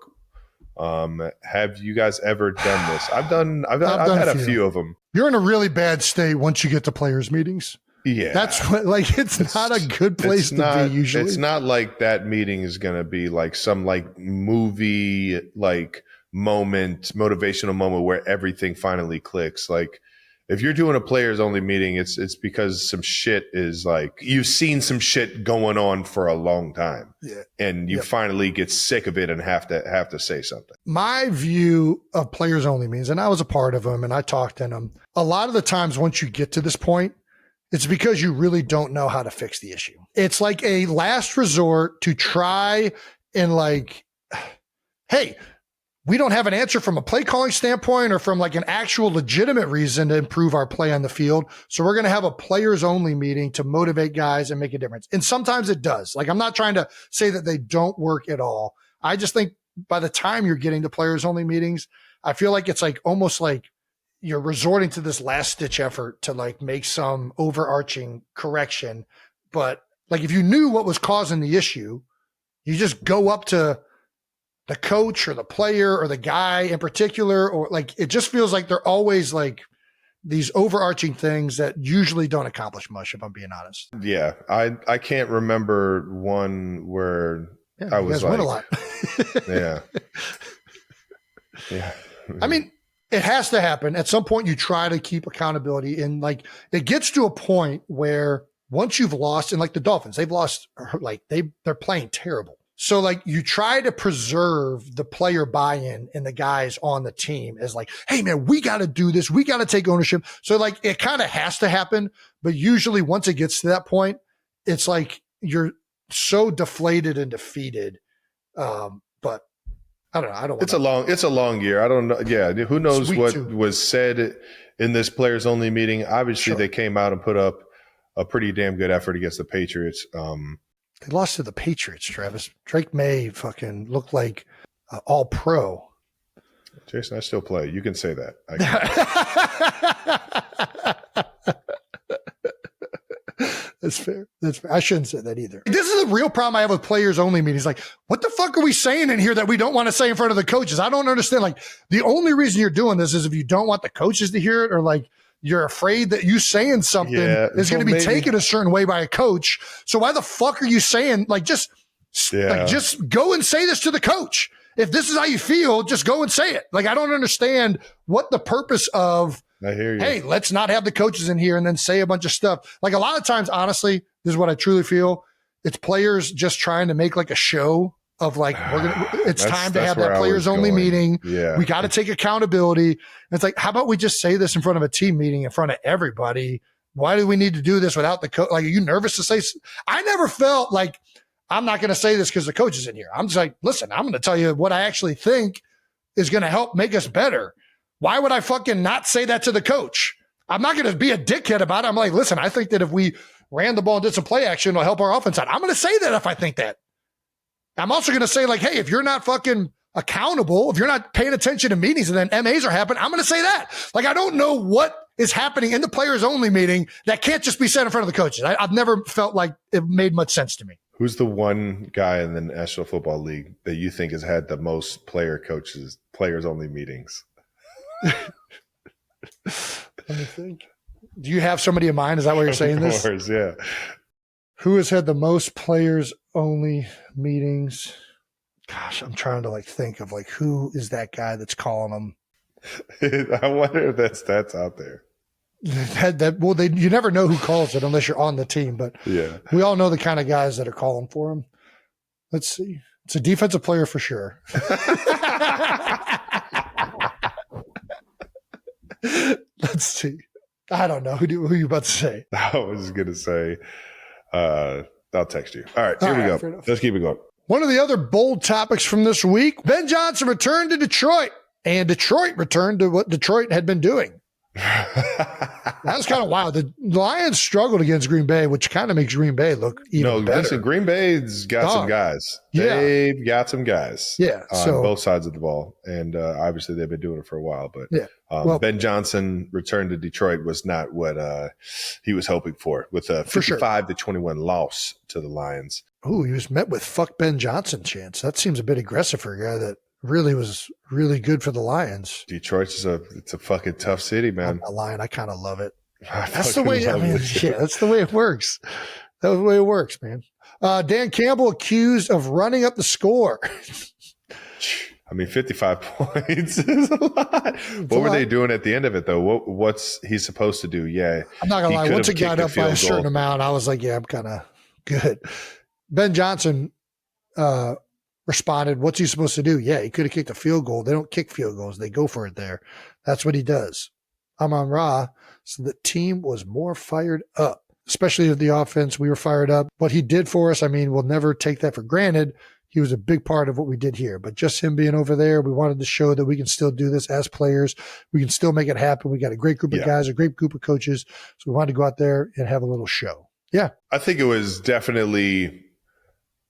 Have you guys ever done this? I've had a few of them. You're in a really bad state once you get to players meetings. Yeah. That's what, like, it's not a good place to be usually. It's not like that meeting is going to be like some like movie, like motivational moment where everything finally clicks. Like, if you're doing a players only meeting, it's because some shit is like, you've seen some shit going on for a long time. Yeah. And you finally get sick of it and have to say something. My view of players only means, and I was a part of them and I talked in them, a lot of the times once you get to this point, it's because you really don't know how to fix the issue. It's like a last resort to try and like, hey, we don't have an answer from a play calling standpoint or from like an actual legitimate reason to improve our play on the field. So we're going to have a players only meeting to motivate guys and make a difference. And sometimes it does. Like, I'm not trying to say that they don't work at all. I just think by the time you're getting to players only meetings, I feel like it's like almost like you're resorting to this last ditch effort to like make some overarching correction. But like, if you knew what was causing the issue, you just go up to the coach or the player or the guy in particular, or like, it just feels like they're always like these overarching things that usually don't accomplish much, if I'm being honest. Yeah. I can't remember one where I was like, win a lot. Yeah. Yeah. I mean, it has to happen. At some point, you try to keep accountability, and like, it gets to a point where once you've lost, and like the Dolphins, they've lost, like they're playing terrible. So like you try to preserve the player buy-in and the guys on the team as like, hey man, we got to do this. We got to take ownership. So like it kind of has to happen. But usually once it gets to that point, it's like you're so deflated and defeated. But I don't know. It's a long year. I don't know. Yeah. Who knows what was said in this players only meeting? Obviously they came out and put up a pretty damn good effort against the Patriots. They lost to the Patriots, Travis. Drake May fucking looked like all pro. Jason, I still play. You can say that. That's fair. I shouldn't say that either. This is a real problem I have with players only meetings. Like, what the fuck are we saying in here that we don't want to say in front of the coaches? I don't understand. Like, the only reason you're doing this is if you don't want the coaches to hear it, or like you're afraid that you saying something is going to be taken a certain way by a coach. So why the fuck are you saying just go and say this to the coach? If this is how you feel, just go and say it. Like, I don't understand what the purpose of, I hear you. Hey, let's not have the coaches in here and then say a bunch of stuff. Like a lot of times, honestly, this is what I truly feel. It's players just trying to make like a show of like, it's time to have that players only meeting. Yeah. We got to take accountability. And it's like, how about we just say this in front of a team meeting in front of everybody? Why do we need to do this without the coach? Like, are you nervous to say? I never felt like I'm not going to say this because the coach is in here. I'm just like, listen, I'm going to tell you what I actually think is going to help make us better. Why would I fucking not say that to the coach? I'm not going to be a dickhead about it. I'm like, listen, I think that if we ran the ball and did some play action, it'll help our offense out. I'm going to say that if I think that. I'm also going to say like, hey, if you're not fucking accountable, if you're not paying attention to meetings and then MAs are happening, I'm going to say that. Like, I don't know what is happening in the players only meeting that can't just be said in front of the coaches. I've never felt like it made much sense to me. Who's the one guy in the National Football League that you think has had the most players only meetings? Let me think. Do you have somebody in mind? Is that why you're saying this? Of course, yeah. Who has had the most players only meetings? Gosh, I'm trying to like think of like who is that guy that's calling them. I wonder if that's out there. You never know who calls it unless you're on the team, but yeah, we all know the kind of guys that are calling for him. Let's see. It's a defensive player for sure. Let's see. I don't know. Who you about to say? I was going to say, I'll text you. All right, here we go. Let's keep it going. One of the other bold topics from this week, Ben Johnson returned to Detroit, and Detroit returned to what Detroit had been doing. That was kind of wild. The Lions struggled against Green Bay, which kind of makes Green Bay look even better. Listen, Green Bay's got some guys. Yeah. They've got some guys. Yeah, on both sides of the ball, and obviously they've been doing it for a while. But Ben Johnson return to Detroit was not what he was hoping for, with a 55-21 loss to the Lions. Oh, he was met with "fuck Ben Johnson" chants. That seems a bit aggressive for a guy that really was really good for the Lions. Detroit's it's a fucking tough city, man. I'm not lying. I kind of love it. That's the way. That's the way it works. That's the way it works, man. Dan Campbell accused of running up the score. I mean, 55 points is a lot. What were they doing at the end of it, though? What's he supposed to do? Yeah, I'm not gonna lie. Once it got up by a certain amount, I was like, yeah, I'm kind of good. Ben Johnson responded, what's he supposed to do? Yeah, he could have kicked a field goal. They don't kick field goals. They go for it there. That's what he does. Amon-Ra, so the team was more fired up, especially with the offense. We were fired up. What he did for us, I mean, we'll never take that for granted. He was a big part of what we did here. But just him being over there, we wanted to show that we can still do this as players. We can still make it happen. We got a great group of guys, a great group of coaches. So we wanted to go out there and have a little show. Yeah. I think it was definitely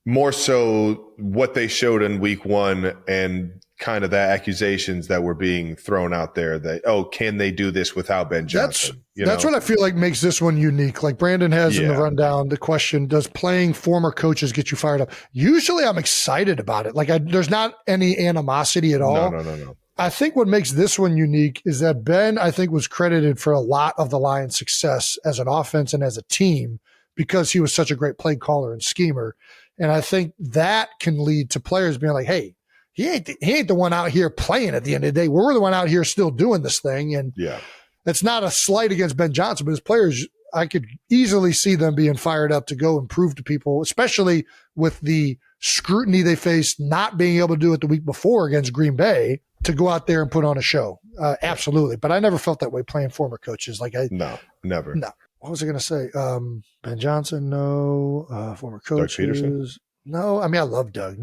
more so what they showed in week one and kind of the accusations that were being thrown out there that, can they do this without Ben Johnson? That's what I feel like makes this one unique. Like Brandon has in the rundown, the question, does playing former coaches get you fired up? Usually I'm excited about it. Like there's not any animosity at all. No. I think what makes this one unique is that Ben, I think, was credited for a lot of the Lions' success as an offense and as a team because he was such a great play caller and schemer. And I think that can lead to players being like, hey, he ain't the one out here playing at the end of the day. We're the one out here still doing this thing. And it's not a slight against Ben Johnson, but his players, I could easily see them being fired up to go and prove to people, especially with the scrutiny they faced not being able to do it the week before against Green Bay to go out there and put on a show. Absolutely. But I never felt that way playing former coaches. No, never. No. What was I going to say? Ben Johnson, no. Former coaches. Doug Peterson? No. I mean, I love Doug.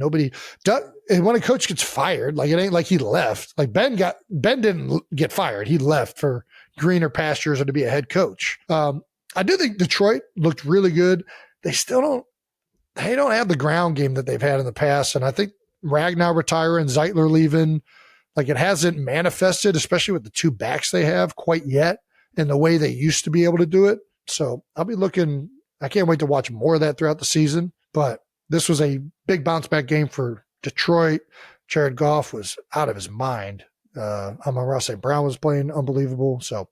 Doug, and when a coach gets fired, like it ain't like he left. Like Ben didn't get fired. He left for greener pastures or to be a head coach. I do think Detroit looked really good. They don't have the ground game that they've had in the past. And I think Ragnar retiring, Zeitler leaving, like it hasn't manifested, especially with the two backs they have quite yet in the way they used to be able to do it. So I'll be looking, I can't wait to watch more of that throughout the season, but this was a big bounce back game for Detroit. Jared Goff was out of his mind. Amon-Ra St. Brown was playing unbelievable. So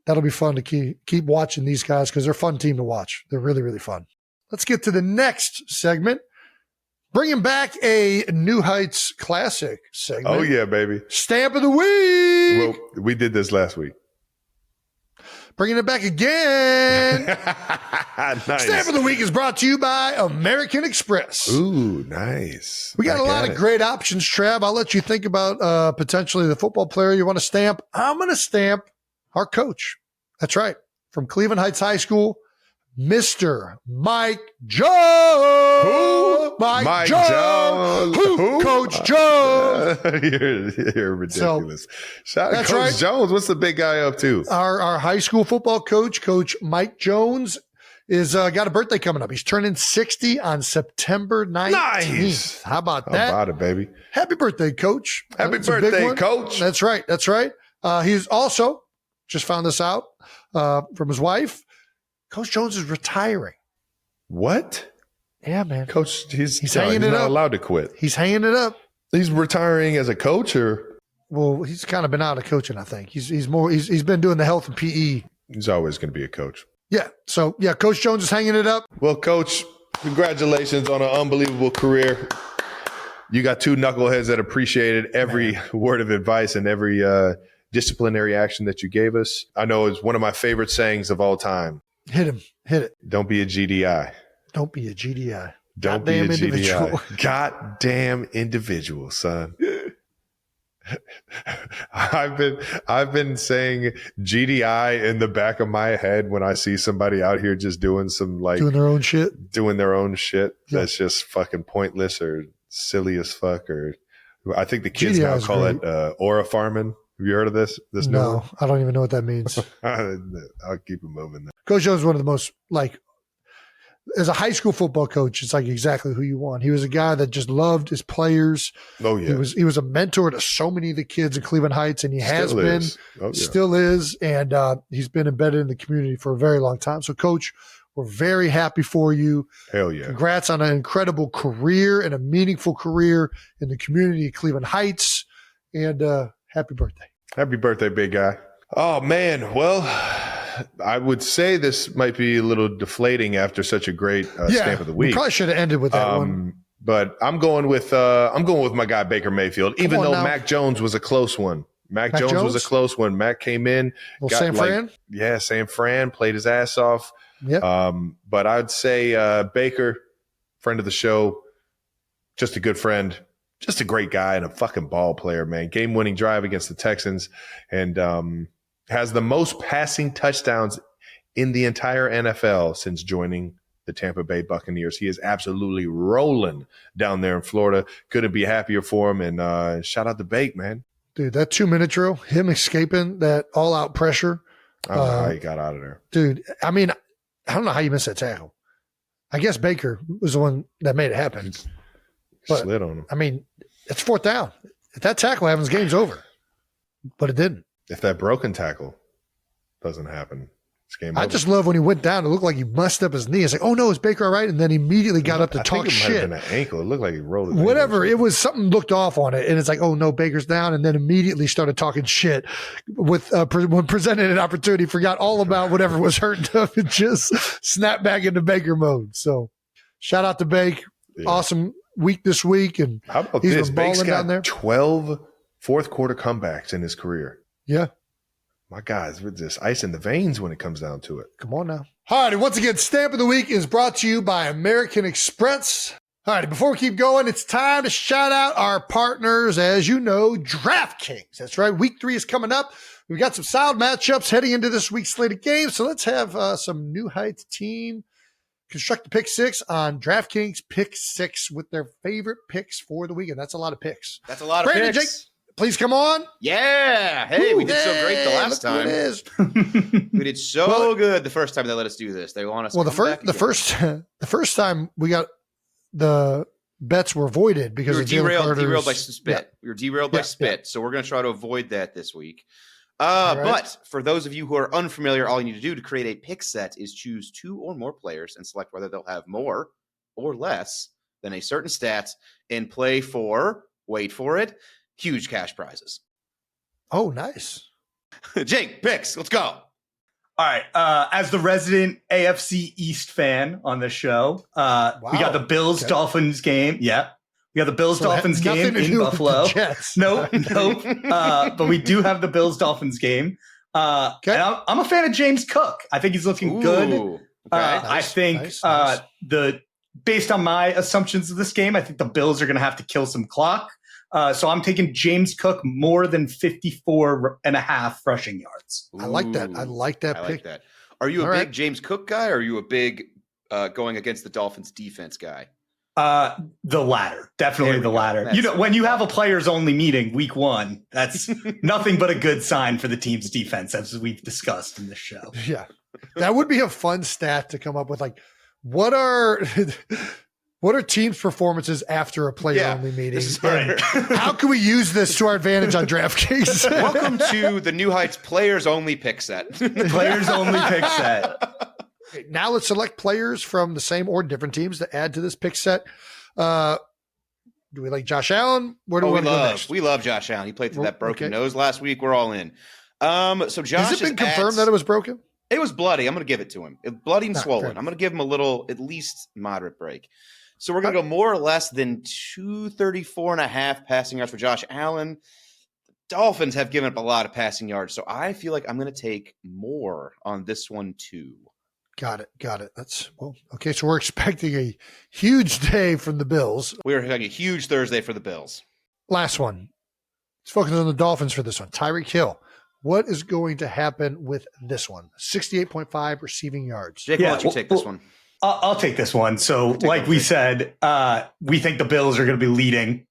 that'll be fun to keep watching these guys because they're a fun team to watch. They're really, really fun. Let's get to the next segment. Bringing back a New Heights classic segment. Oh, yeah, baby. Stamp of the week. Well, we did this last week. Bringing it back again. Nice. Stamp of the week is brought to you by American Express. Ooh, nice. We got Back a lot at of it. great options, Trav. I'll let you think about potentially the football player you want to stamp. I'm going to stamp our coach. That's right. From Cleveland Heights High School, Mr. Mike Jones. Who? Mike Jones. Who? Coach Jones. You're ridiculous. Shout out that's Coach right. Jones. What's the big guy up to? Our high school football coach, Coach Mike Jones, is got a birthday coming up. He's turning 60 on September 19th. Nice. How about How that? about it, baby? Happy birthday, Coach. Happy That's a big birthday, one. Coach. That's right. That's right. He's also, just found this out from his wife, Coach Jones is retiring. What? Yeah, man. Coach, he's hanging it not up. allowed to quit. He's hanging it up. He's retiring as a coach, or Well, he's kind of been out of coaching, I think. He's been doing the health and PE. he's always going to be a coach. Yeah. So, yeah, Coach Jones is hanging it up. Well, Coach, congratulations on an unbelievable career. You got two knuckleheads that appreciated every word of advice and every disciplinary action that you gave us. I know it's one of my favorite sayings of all time. Hit him. Hit it. Don't be a GDI. Don't be a GDI. Don't Goddamn be a individual. GDI. Goddamn individual, son. I've been saying GDI in the back of my head when I see somebody out here just doing some Doing their own shit. doing their own shit Yeah. that's just fucking pointless or silly as fuck. Or I think the kids GDI now is call great. it aura farming. Have you heard of this? This new No, one? I don't even know what that means. I'll keep it moving. Then. Coach Jones is one of the most, as a high school football coach, it's like exactly who you want. He was a guy that just loved his players. Oh yeah, He was a mentor to so many of the kids in Cleveland Heights, and he has Still been, is. Oh, yeah. still is, and he's been embedded in the community for a very long time. So, Coach, we're very happy for you. Hell yeah. Congrats on an incredible career and a meaningful career in the community of Cleveland Heights, and happy birthday. Happy birthday, big guy. Oh man, well, I would say this might be a little deflating after such a great stamp of the We week. probably should have ended with that one. But I'm going with my guy Baker Mayfield, even on though now. Mac Jones was a close one. Mac Mac Jones was Jones? a close one. Mac came in, Well, San Fran? San Fran played his ass off. Yep. But I'd say Baker, friend of the show, just a good friend, just a great guy and a fucking ball player, man. Game-winning drive against the Texans, and has the most passing touchdowns in the entire NFL since joining the Tampa Bay Buccaneers. He is absolutely rolling down there in Florida. Couldn't be happier for him. And shout out to Bake, man. Dude, that 2-minute drill, him escaping that all-out pressure. I don't know how he got out of there. Dude, I mean, I don't know how you missed that tackle. I guess Baker was the one that made it happen. But- Slid on him. I mean, it's 4th down. If that tackle happens, game's over. But it didn't. If that broken tackle doesn't happen, it's game I over. just love when he went down. It looked like he messed up his knee. It's like, oh no, is Baker all right? And then he immediately got up to I talk think it might have shit. been an ankle. It looked like he rolled his ankle. Whatever. It was something looked off on it. And it's like, oh no, Baker's down. And then immediately started talking shit with, when presented an opportunity, forgot all about whatever was hurting him and just snapped back into Baker mode. So shout out to Bake. Yeah. Awesome week this week. And How about he's this? been Bake's balling got down there. 12 fourth quarter comebacks in his career. Yeah. My guys, with this ice in the veins when it comes down to it. Come on now. All righty. Once again, Stamp of the Week is brought to you by American Express. All right, before we keep going, it's time to shout out our partners. As you know, DraftKings. That's right. Week 3 is coming up. We've got some solid matchups heading into this week's slate of games. So let's have some New Heights team construct the pick 6 on DraftKings Pick 6 with their favorite picks for the weekend. That's a lot of picks. That's a lot of Brandon, picks. Jake, please come on. Yeah. Hey, we did so great the last time. We did so good the first time they let us do this. They want us. Well, to come back the first time we got the bets were voided because we were of derailed by spit. Yeah. We were derailed by spit. So we're going to try to avoid that this week. Right. But for those of you who are unfamiliar, all you need to do to create a pick set is choose 2 or more players and select whether they'll have more or less than a certain stat and play for, wait for it, huge cash prizes. Oh, nice. Jake, picks. Let's go. All right. As the resident AFC East fan on the show, we got the Bills-Dolphins game. Yeah. We got the Bills-Dolphins game in Buffalo. Nope. But we do have the Bills-Dolphins game. And I'm a fan of James Cook. I think he's looking good. Okay. I think based on my assumptions of this game, I think the Bills are going to have to kill some clock. So I'm taking James Cook more than 54.5 rushing yards. I like that. I like that pick. Like that. Are you a big James Cook guy, or are you a big going against the Dolphins defense guy? The latter. Definitely the latter. That's when you have a players only meeting week 1, that's nothing but a good sign for the team's defense, as we've discussed in this show. Yeah. That would be a fun stat to come up with. Like, what are teams' performances after a player-only meeting? How can we use this to our advantage on DraftKings? Welcome to the New Heights Players-Only Pick Set. Players-only pick set. Okay, now let's select players from the same or different teams to add to this pick set. Do we like Josh Allen? Where do we go next? We love Josh Allen. He played through that broken nose last week. We're all in. So Josh has it been confirmed that it was broken? It was bloody. I'm going to give it to him. Bloody and swollen. Fair. I'm going to give him a little, at least moderate break. So we're going to go more or less than 234.5 passing yards for Josh Allen. The Dolphins have given up a lot of passing yards, so I feel like I'm going to take more on this one too. Got it. Okay. So we're expecting a huge day from the Bills. We're having a huge Thursday for the Bills. Last one. Let's focus on the Dolphins for this one. Tyreek Hill. What is going to happen with this one? 68.5 receiving yards. Jake, why don't you take this one? I'll take this one. So like we said, we think the Bills are going to be leading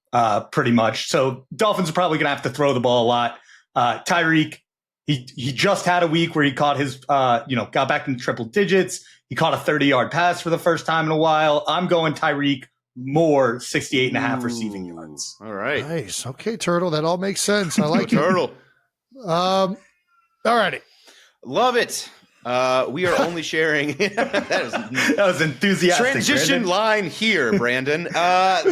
pretty much. So Dolphins are probably going to have to throw the ball a lot. Tyreek, he just had a week where he caught his, got back into triple digits. He caught a 30-yard pass for the first time in a while. I'm going Tyreek more 68.5 receiving yards. All right. Nice. Okay, Turtle. That all makes sense. I like it. Turtle. All righty. Love it. We are only sharing. that was enthusiastic. Transition Brandon. line here, Brandon.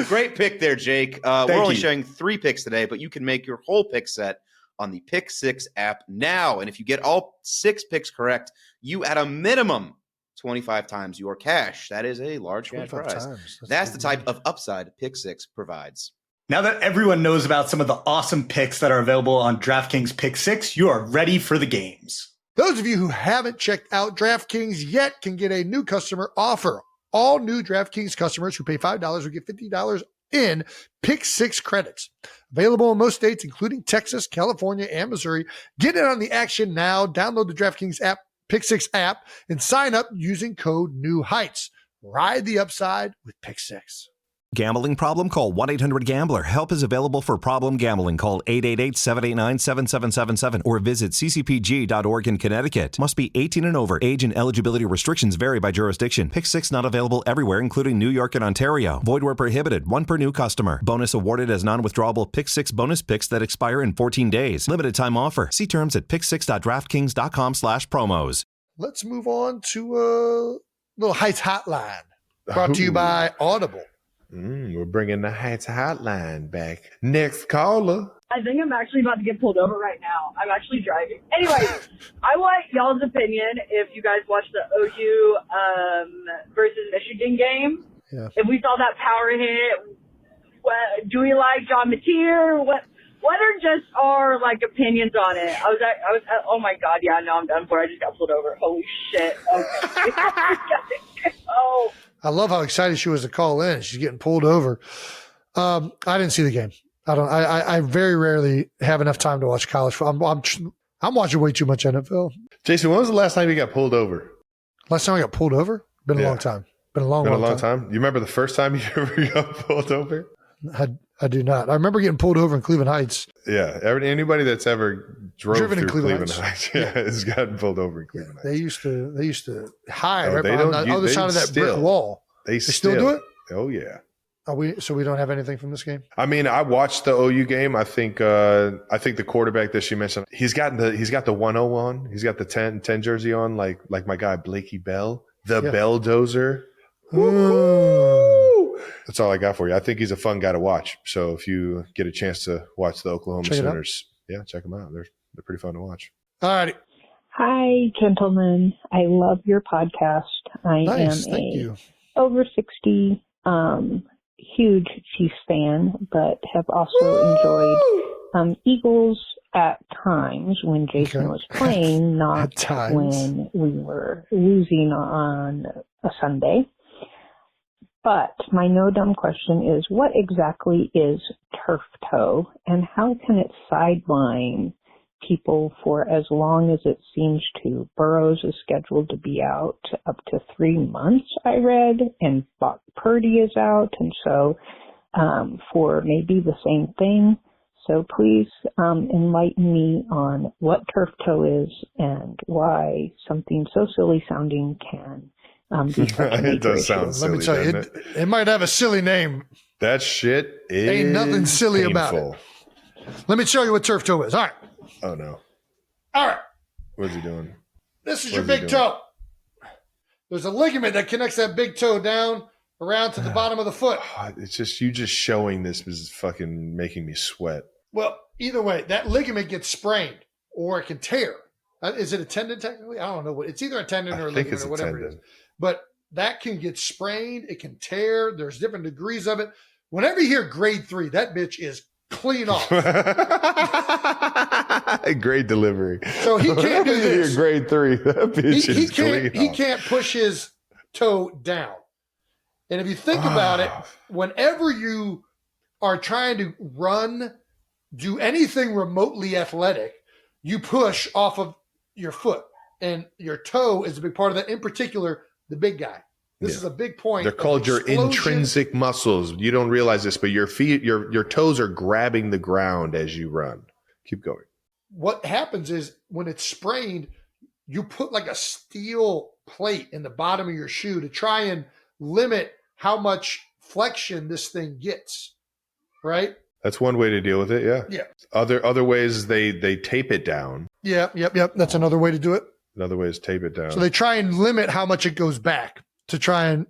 Great pick there, Jake. We're only sharing 3 picks today, but you can make your whole pick set on the Pick 6 app now. And if you get all 6 picks correct, you at a minimum 25 times your cash. That is a large cash prize. That's the type of upside Pick 6 provides. Now that everyone knows about some of the awesome picks that are available on DraftKings Pick 6, you are ready for the games. Those of you who haven't checked out DraftKings yet can get a new customer offer. All new DraftKings customers who pay $5 will get $50 in Pick 6 credits. Available in most states, including Texas, California, and Missouri. Get in on the action now. Download the DraftKings app, Pick 6 app, and sign up using code New Heights. Ride the upside with Pick 6. Gambling problem? Call 1-800-GAMBLER. Help is available for problem gambling. Call 888-789-7777 or visit ccpg.org in Connecticut. Must be 18 and over. Age and eligibility restrictions vary by jurisdiction. Pick 6 not available everywhere, including New York and Ontario. Void where prohibited. 1 per new customer. Bonus awarded as non-withdrawable Pick 6 bonus picks that expire in 14 days. Limited time offer. See terms at pick6.draftkings.com/promos. Let's move on to a little Heights Hotline. Brought to you by Audible. We're bringing the Heights Hotline back. Next caller. I think I'm actually about to get pulled over right now. I'm actually driving. Anyway, I want y'all's opinion if you guys watched the OU versus Michigan game. Yeah. If we saw that power hit, do we like John Mateer? What are just our opinions on it? I was oh my god, yeah, no, I'm done for. I just got pulled over. Holy shit. Okay. Oh. I love how excited she was to call in. She's getting pulled over. I didn't see the game. I very rarely have enough time to watch college football. I'm watching way too much NFL. Jason, when was the last time you got pulled over? Last time I got pulled over? Been a long time. Been a long time. You remember the first time you ever got pulled over? I do not. I remember getting pulled over in Cleveland Heights. Yeah. Anybody that's ever driven in Cleveland Heights has gotten pulled over in Cleveland Heights. They used to hide Oh, right behind the other side of that brick wall. They still do it? Oh, yeah. So we don't have anything from this game? I mean, I watched the OU game. I think the quarterback that she mentioned, he's got the 101. He's got the 10 jersey on, like my guy Blakey Bell, Belldozer. Woo! That's all I got for you. I think he's a fun guy to watch. So if you get a chance to watch the Oklahoma Sooners, check them out. They're pretty fun to watch. All righty. Hi, gentlemen. I love your podcast. I am over 60, huge Chiefs fan, but have also enjoyed Eagles at times when Jason was playing, not when we were losing on a Sunday. But my no dumb question is, what exactly is turf toe, and how can it sideline people for as long as it seems to? Burrows is scheduled to be out up to 3 months, I read, and Brock Purdy is out, and so for maybe the same thing. So please enlighten me on what turf toe is and why something so silly sounding can be such a It does sound silly. Let me tell you, it might have a silly name. That shit ain't nothing silly painful. about it. Let me show you what turf toe is. All right. Oh, no. All right. What's he doing? This is your big toe. There's a ligament that connects that big toe down around to the bottom of the foot. It's just you just showing this is fucking making me sweat. Well, either way, that ligament gets sprained or it can tear. Is it a tendon technically? I don't know. It's either a tendon or a ligament or whatever it is. But that can get sprained. It can tear. There's different degrees of it. Whenever you hear grade 3, that bitch is clean off. Great delivery. So he can't do this. Grade 3. That bitch is clean off. He can't push his toe down. And if you think about it, whenever you are trying to run, do anything remotely athletic, you push off of your foot. And your toe is a big part of that. In particular, the big guy. This is a big point. They're called your intrinsic muscles. You don't realize this, but your feet, your toes are grabbing the ground as you run. Keep going. What happens is when it's sprained, you put like a steel plate in the bottom of your shoe to try and limit how much flexion this thing gets. Right? That's one way to deal with it. Yeah. Yeah. Other ways they tape it down. Yeah. Yep. That's another way to do it. Another way is tape it down. So they try and limit how much it goes back to try and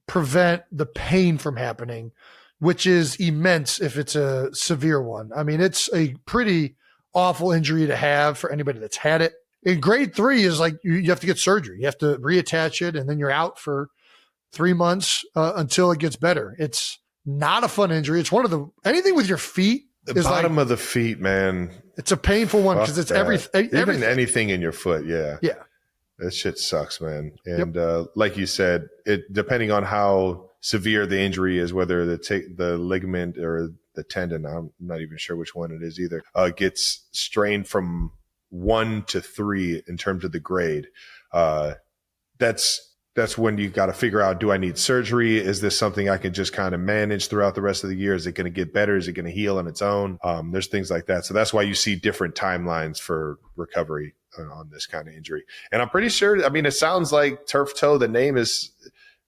prevent the pain from happening, which is immense if it's a severe one. I mean, it's a pretty awful injury to have for anybody that's had it. In grade 3 is like you have to get surgery. You have to reattach it, and then you're out for 3 months until it gets better. It's not a fun injury. It's one of anything with your feet. The bottom of the feet, man. It's a painful one because it's everything. Even anything in your foot, yeah. Yeah. That shit sucks, man. And like you said, it depending on how severe the injury is, whether the ligament or the tendon, I'm not even sure which one it is either, gets strained from 1 to 3 in terms of the grade. That's when you got to figure out, do I need surgery? Is this something I can just kind of manage throughout the rest of the year? Is it going to get better? Is it going to heal on its own? There's things like that. So that's why you see different timelines for recovery on this kind of injury. And I'm pretty sure, I mean, it sounds like turf toe, the name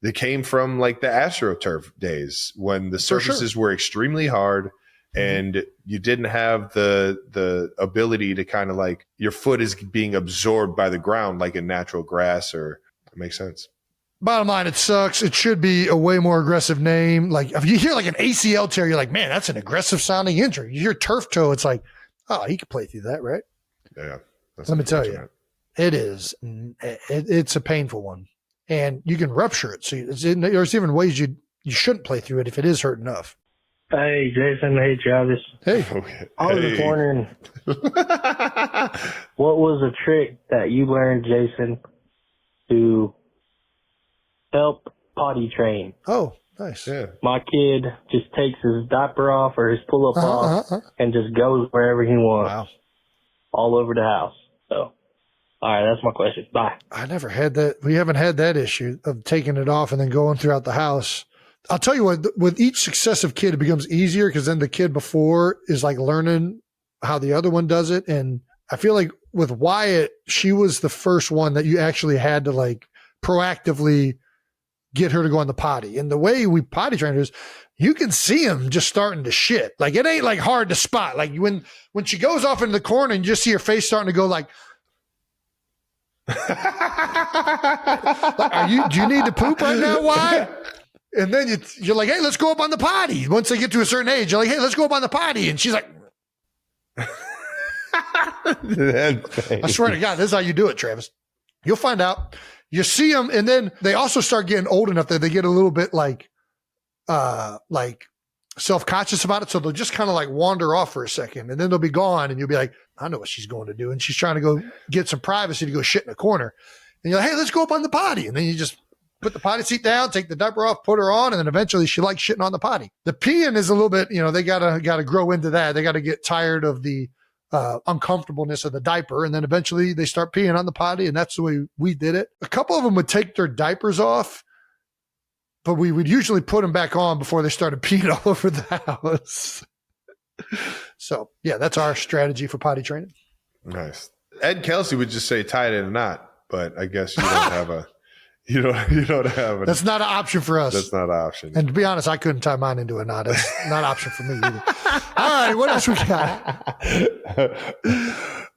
they came from like the AstroTurf days when the surfaces were extremely hard and you didn't have the ability to kind of like your foot is being absorbed by the ground like in natural grass it makes sense. Bottom line, it sucks. It should be a way more aggressive name. Like if you hear like an ACL tear, you're like, man, that's an aggressive sounding injury. You hear turf toe, it's like, oh, he could play through that, right? Yeah. Let me tell you, it is. It's a painful one, and you can rupture it. So there's even ways you shouldn't play through it if it is hurt enough. Hey, Jason. Hey, Travis. Hey. Okay. I was just wondering, what was a trick that you learned, Jason, to help potty train. Oh, nice. Yeah. My kid just takes his diaper off or his pull-up off and just goes wherever he wants. Wow. All over the house. So, all right, that's my question. Bye. I never had that. We haven't had that issue of taking it off and then going throughout the house. I'll tell you what, with each successive kid, it becomes easier because then the kid before is like learning how the other one does it. And I feel like with Wyatt, she was the first one that you actually had to like proactively get her to go on the potty. And the way we potty train her is you can see him just starting to shit. Like it ain't like hard to spot. Like when she goes off into the corner and you just see her face starting to go like, do you need to poop right now? Why? And then you're like, hey, let's go up on the potty. Once they get to a certain age, you're like, hey, let's go up on the potty. And she's like, I swear to God, this is how you do it, Travis. You'll find out. You see them, and then they also start getting old enough that they get a little bit like self-conscious about it. So they'll just kind of like wander off for a second, and then they'll be gone, and you'll be like, I know what she's going to do. And she's trying to go get some privacy to go shit in a corner. And you're like, hey, let's go up on the potty. And then you just put the potty seat down, take the diaper off, put her on, and then eventually she likes shitting on the potty. The peeing is a little bit, they gotta grow into that. They gotta get tired of the uncomfortableness of the diaper, and then eventually they start peeing on the potty, and that's the way we did it. A couple of them would take their diapers off, but we would usually put them back on before they started peeing all over the house. So yeah, that's our strategy for potty training. Nice. Ed Kelsey would just say tie it in a knot, but I guess you don't have a you don't have a That's not an option for us. That's not an option. And to be honest, I couldn't tie mine into a knot. It's not an option for me either. All right, what else we got?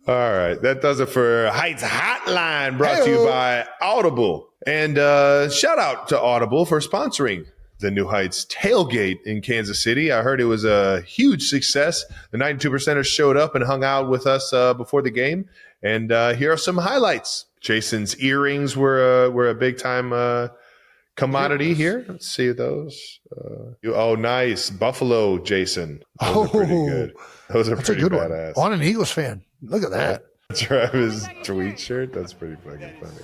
All right, that does it for Heights Hotline, brought to you by Audible. And shout out to Audible for sponsoring the New Heights tailgate in Kansas City. I heard it was a huge success. The 92%ers showed up and hung out with us before the game. And here are some highlights. Jason's earrings were a big time commodity here. Let's see those. Nice. Buffalo, Jason. Those are pretty good. Those are pretty badass. On an Eagles fan. Look at that. Travis tweet shirt. That's pretty fucking funny.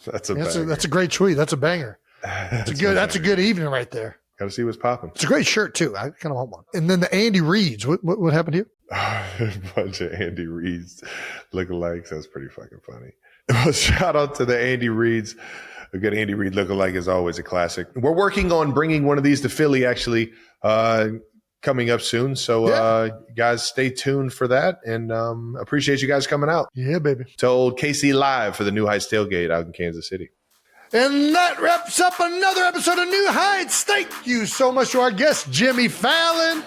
That's a great tweet. That's a banger. That's a good evening right there. Got to see what's popping. It's a great shirt too. I kind of want one. And then the Andy Reeds. What happened here? A bunch of Andy Reeds lookalikes. That's pretty fucking funny. Well, shout out to the Andy Reeds. A good Andy Reid lookalike is always a classic. We're working on bringing one of these to Philly, actually, coming up soon. So, guys, stay tuned for that. And appreciate you guys coming out. Yeah, baby. To old KC Live for the New Heights tailgate out in Kansas City. And that wraps up another episode of New Heights. Thank you so much to our guest, Jimmy Fallon.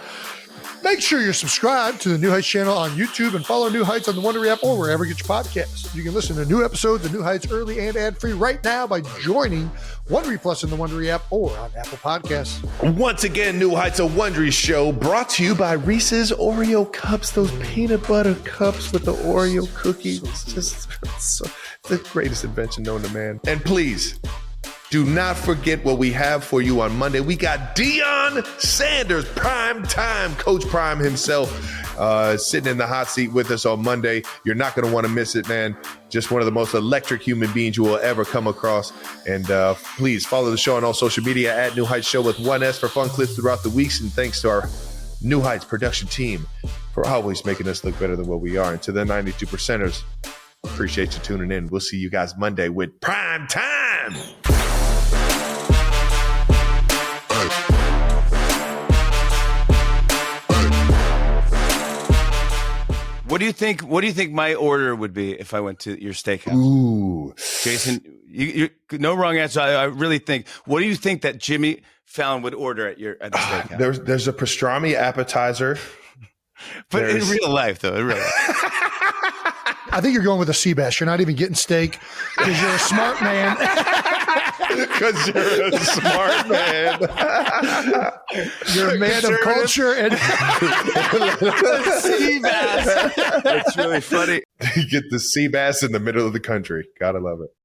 Make sure you're subscribed to the New Heights channel on YouTube and follow New Heights on the Wondery app or wherever you get your podcasts. You can listen to new episodes of New Heights early and ad-free right now by joining Wondery Plus in the Wondery app or on Apple Podcasts. Once again, New Heights, a Wondery show brought to you by Reese's Oreo Cups, those peanut butter cups with the Oreo cookies. It's just the greatest invention known to man. And please, do not forget what we have for you on Monday. We got Deion Sanders, prime time, Coach Prime himself, sitting in the hot seat with us on Monday. You're not going to want to miss it, man. Just one of the most electric human beings you will ever come across. And please follow the show on all social media at New Heights Show with 1S for fun clips throughout the weeks. And thanks to our New Heights production team for always making us look better than what we are. And to the 92%ers, appreciate you tuning in. We'll see you guys Monday with Prime Time. What do you think my order would be if I went to your steakhouse? Ooh, Jason, you no wrong answer. I really think. What do you think that Jimmy Fallon would order at the steakhouse? There's a pastrami appetizer, but in real life, though, in real life. I think you're going with a sea bass. You're not even getting steak because you're a smart man. Because you're a smart man. You're a man of culture and sea bass. That's really funny. You get the sea bass in the middle of the country. Gotta love it.